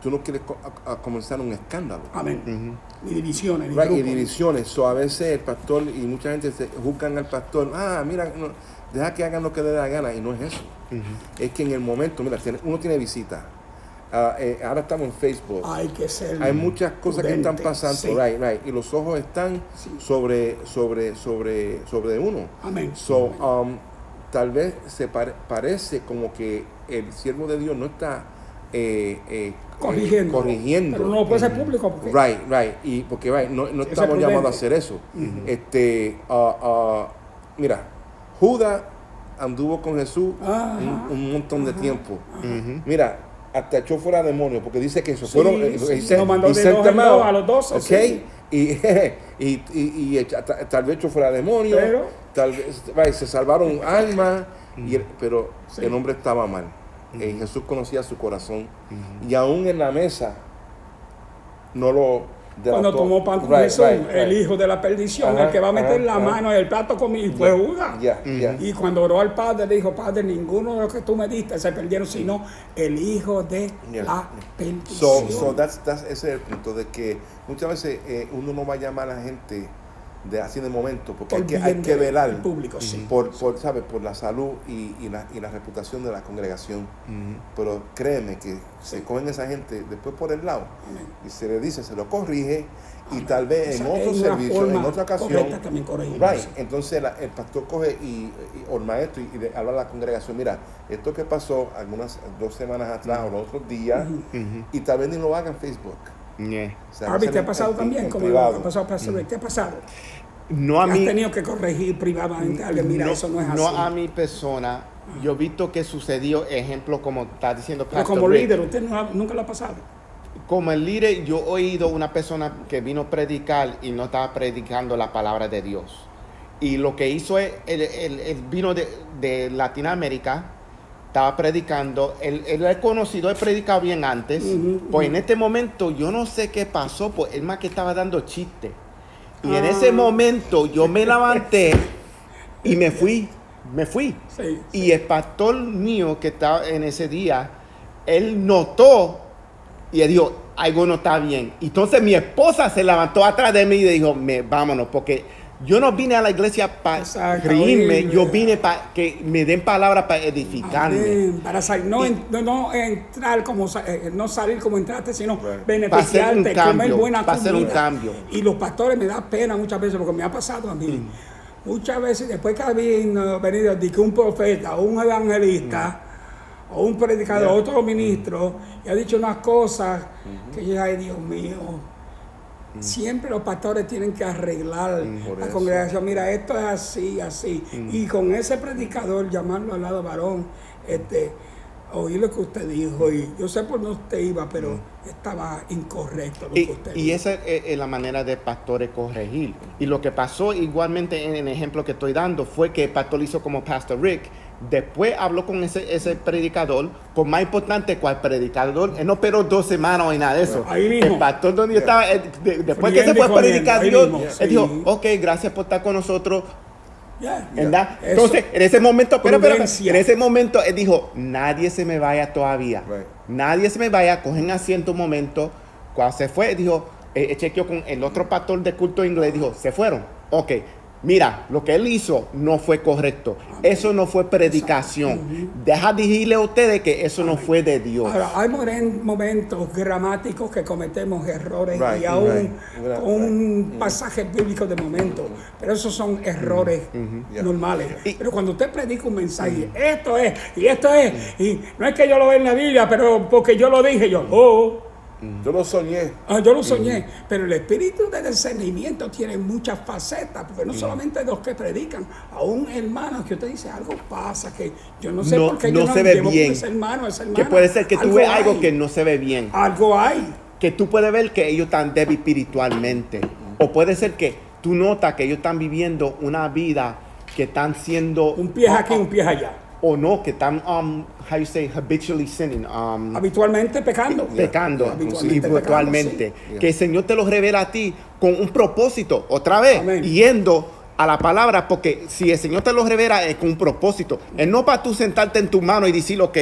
tú no quieres a comenzar un escándalo. Amén. Ni divisiones, ni Right, y grupos. divisiones. So, a veces el pastor y mucha gente se juzgan al pastor. Mira, no, deja que hagan lo que le dé la gana. Y no es eso. Es que en el momento, mira, uno tiene visita. Ahora estamos en Facebook. Hay que ser Hay muchas cosas que están prudente, pasando, sí. right, y los ojos están Sí. sobre uno. Amén. So, tal vez se parece como que el siervo de Dios no está corrigiendo. Pero no puede ser público porque Right, y porque no es estamos prudente. llamados a hacer eso. Mira, Judas anduvo con Jesús un montón de tiempo. Mira, hasta echó fuera demonios, porque dice que eso Sí, fueron, sí, lo mandó de 2 en 2 a los 12, okay, sí. y tal vez echó fuera demonios, Pero- tal vez se salvaron almas, pero Sí. el hombre estaba mal. Jesús conocía su corazón, y aún en la mesa no lo cuando delató. tomó pan con Right, Jesús, right. el hijo de la perdición, Ajá, el que va a meter la ajá. mano en el plato conmigo, y fue Judas. Yeah. Y cuando oró al Padre, le dijo, Padre, ninguno de los que tú me diste se perdieron, sino el hijo de Yeah. la perdición. So ese es el punto, de que muchas veces uno no va a llamar a la gente así de momento, porque Por hay bien que del velar público, sí. por la salud y la reputación de la congregación. Pero créeme que se cogen esa gente después por el lado y se le dice, se lo corrige, y tal vez en Esa otro es una servicio, en forma otra ocasión, correcta también corregir, right, sí. entonces el pastor coge o el maestro y le habla a la congregación, mira, esto que pasó algunas 2 semanas atrás o los otros días, y tal vez ni lo hagan en Facebook. Yeah. O sea, Harvey, hacer ¿te ha pasado en también? Como lo privado. que ha pasado, Pastor Rick? ¿Te ha pasado? No a ¿Has mí. tenido que corregir privadamente a alguien? Mira, eso no es así. No a mi persona. Yo he visto que sucedió, ejemplo, como está diciendo Pero Pastor como Rick. líder, ¿usted nunca lo ha pasado? Como el líder, yo he oído una persona que vino a predicar y no estaba predicando la palabra de Dios. Y lo que hizo es, él vino de Latinoamérica, estaba predicando, él es conocido, él predicado bien antes, pues en este momento yo no sé qué pasó, pues él más que estaba dando chistes. Y en ese momento yo me levanté y me fui. Sí. Y el pastor mío que estaba en ese día, él notó y él dijo, algo no está bien. Entonces mi esposa se levantó atrás de mí y dijo, vámonos, porque yo no vine a la iglesia para Exacto, reírme, horrible. yo vine para que me den palabras para edificarme. Amén. Para salir, no entrar como no salir como entraste, sino Right. beneficiarte, Pa' hacer un comer cambio, buena pa' comida. hacer un cambio. Y los pastores me da pena muchas veces, porque me ha pasado a mí. Muchas veces, después que había venido de que un profeta o un evangelista o un predicador, otro ministro, y ha dicho unas cosas que yo, ay Dios mío. Siempre los pastores tienen que arreglar Por la eso. congregación. Mira, esto es así, así. Y con ese predicador, llamarlo al lado varón, oí lo que usted dijo. Y yo sé por dónde usted iba, pero estaba incorrecto lo que usted Y dijo. esa es la manera de pastores corregir. Y lo que pasó igualmente en el ejemplo que estoy dando fue que el pastor hizo como Pastor Rick. Después habló con ese predicador, por más importante cual predicador, él no esperó 2 semanas y nada de eso. Ahí mismo. El pastor donde yo estaba, después que se Friendo y fue a predicar corriendo, ahí Dios, mismo, él sí. dijo, ok, gracias por estar con nosotros, Ya, ¿verdad? Eso. Entonces, en ese momento, pero, Prudencia. en ese momento él dijo, nadie se me vaya todavía. Right. Nadie se me vaya, cogen asiento un momento. Cuando se fue, dijo, chequeó con el otro pastor de culto inglés, dijo, se fueron. Ok, mira, lo que él hizo no fue correcto. Eso no fue predicación. Deja de decirle a ustedes que eso no fue de Dios. Ahora, hay momentos gramáticos que cometemos errores Right, y aún right. con un pasaje bíblico de momento, pero esos son errores normales. Pero cuando usted predica un mensaje, esto es, y no es que yo lo vea en la Biblia, pero porque yo lo dije, Yo lo soñé. yo lo soñé, pero el espíritu de discernimiento tiene muchas facetas, porque no solamente los que predican, aún hermanos que usted dice, algo pasa, que yo no sé por qué yo no no se ve llevo con bien. ese hermano, esa Que hermana. puede ser que tú veas algo hay. que no se ve bien. Algo hay. Que tú puedes ver que ellos están débiles espiritualmente. O puede ser que tú notas que ellos están viviendo una vida que están siendo... Un pie aquí, un pie allá. O no, que están, how you say, habitually sinning. Habitualmente pecando. Pecando Habitualmente habitualmente. pecando, sí. Que el Señor te lo revela a ti con un propósito. Otra vez, Amén. yendo a la palabra, porque si el Señor te lo revela es con un propósito. Es no para tú sentarte en tu mano y decir, ok,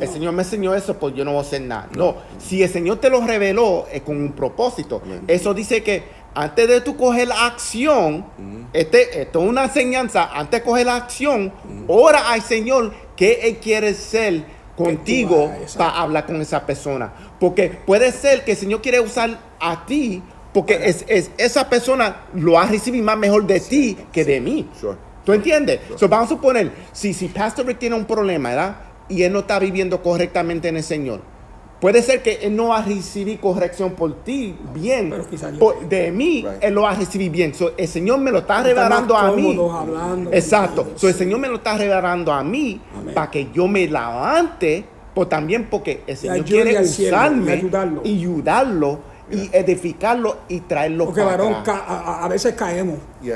el Señor me enseñó eso, pues yo no voy a hacer nada. No, si el Señor te lo reveló, es con un propósito. Eso dice que antes de tú coger la acción, esto es una enseñanza, antes de coger la acción, ora al Señor que Él quiere ser contigo para hablar con esa persona. Porque puede ser que el Señor quiere usar a ti, porque esa persona lo va a recibir más mejor de ti que de mí. ¿Tú entiendes? So, vamos a suponer, si Pastor Rick tiene un problema, ¿verdad? Y él no está viviendo correctamente en el Señor. Puede ser que él no va a recibir corrección por ti bien. De mí, él lo va a recibir bien. So, el Señor me lo está revelando a mí. Exacto. So, el Señor me lo está revelando a mí para que yo me levante, pues también porque el Señor quiere usarme y ayudarlo. Y edificarlo y traerlo porque para varón, acá. a veces caemos. Y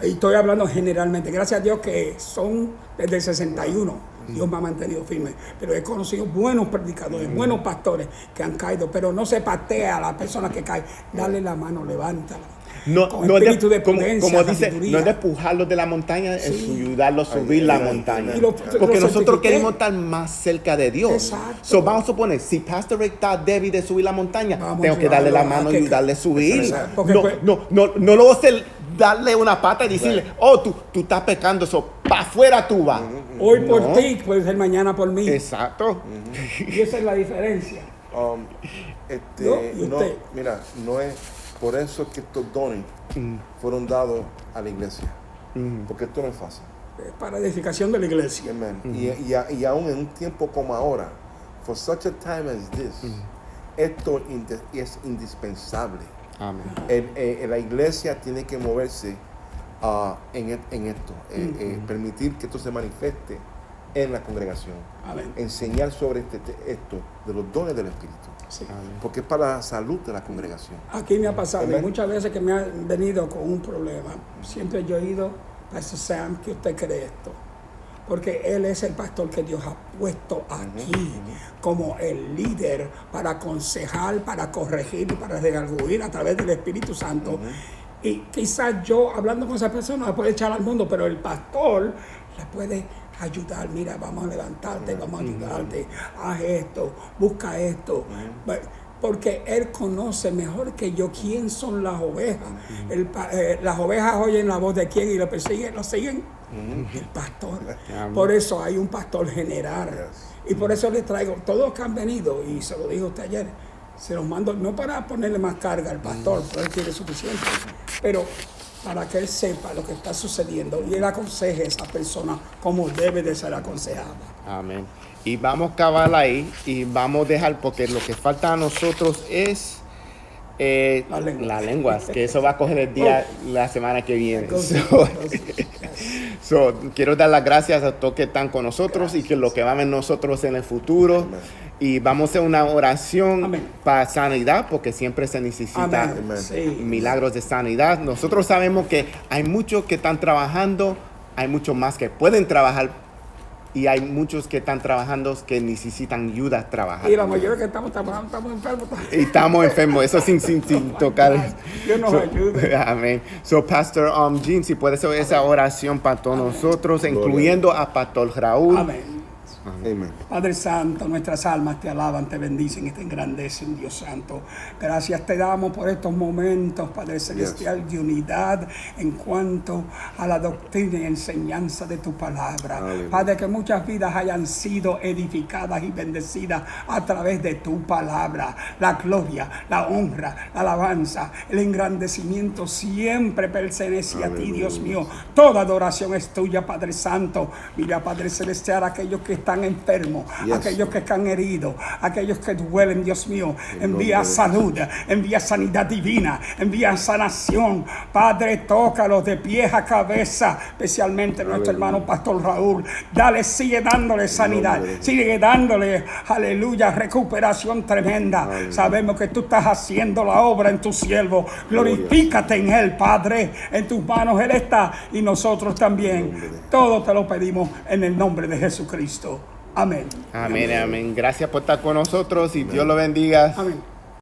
estoy hablando generalmente. Gracias a Dios que son desde el 61. Dios me ha mantenido firme. Pero he conocido buenos predicadores, buenos pastores que han caído. Pero no se patea a la persona que cae. Dale la mano, levántala. No, con no espíritu de como prudencia, dice, no es de empujarlos de la montaña, es ayudarlos a subir la montaña. Porque nosotros queremos estar más cerca de Dios. Exacto. So, vamos a suponer, si Pastor Rick está débil de subir la montaña, tengo que darle la mano y ayudarle a subir. No lo voy a hacer darle una pata y decirle, tú estás pecando, para afuera tú vas. Hoy por ti, puede ser mañana por mí. Exacto. Y esa es la diferencia. Mira, no es por eso que estos dones fueron dados a la iglesia. Porque esto no es fácil. Para edificación de la iglesia. Amen. Y aún en un tiempo como ahora, for such a time as this, esto es indispensable. Amen. La iglesia tiene que moverse en esto, permitir que esto se manifieste en la congregación. Amén. Enseñar sobre esto de los dones del Espíritu. Sí. Porque es para la salud de la congregación. Aquí me ha pasado, Amen. y muchas veces que me han venido con un problema, siempre yo he oído, Pastor Sam, que usted cree esto. Porque él es el pastor que Dios ha puesto aquí como el líder para aconsejar, para corregir y para redarguir a través del Espíritu Santo. Y quizás yo, hablando con esa persona, la puede echar al mundo, pero el pastor la puede ayudar. Mira, vamos a levantarte, vamos a ayudarte, haz esto, busca esto. Porque él conoce mejor que yo quién son las ovejas. Las ovejas oyen la voz de quién y lo persiguen, lo siguen. El pastor. Por eso hay un pastor general. Y por eso les traigo, todos que han venido, y se lo dijo usted ayer, se los mando, no para ponerle más carga al pastor, pero él tiene suficiente, pero para que él sepa lo que está sucediendo y él aconseje a esa persona como debe de ser aconsejada. Amén. Y vamos a acabar ahí y vamos a dejar, porque lo que falta a nosotros es la lengua, que eso va a coger el día la semana que viene. Quiero dar las gracias a todos que están con nosotros y que lo que va a ver nosotros en el futuro. Y vamos a hacer una oración para sanidad, porque siempre se necesita milagros de sanidad. Nosotros sabemos que hay muchos que están trabajando, hay muchos más que pueden trabajar, y hay muchos que están trabajando que necesitan ayuda a trabajar. Y la mayoría que estamos trabajando estamos enfermos. Y estamos enfermos, eso sin tocar. Dios nos ayude. Amén. Pastor Jean, si puede hacer esa oración para todos nosotros, incluyendo a Pastor Raúl. Amén. Amen. Padre Santo, nuestras almas te alaban, te bendicen y te engrandecen, Dios Santo. Gracias te damos por estos momentos, Padre Celestial, de unidad en cuanto a la doctrina y enseñanza de tu palabra. Aleluya. Padre, que muchas vidas hayan sido edificadas y bendecidas a través de tu palabra. La gloria, la honra, la alabanza, el engrandecimiento siempre pertenece a ti, Dios mío. Toda adoración es tuya, Padre Santo. Mira, Padre Celestial, aquellos que están enfermos, aquellos que están heridos, aquellos que duelen, Dios mío, envía salud, envía sanidad divina, envía sanación. Padre, tócalos de pies a cabeza, especialmente nuestro hermano Pastor Raúl. Sigue dándole sanidad, sigue dándole, aleluya, recuperación tremenda. Sabemos que tú estás haciendo la obra en tu siervo. Glorifícate en él, Padre. En tus manos él está y nosotros también. Todo te lo pedimos en el nombre de Jesucristo. Amén. Amén, amén. Gracias por estar con nosotros y Dios lo bendiga. Amén.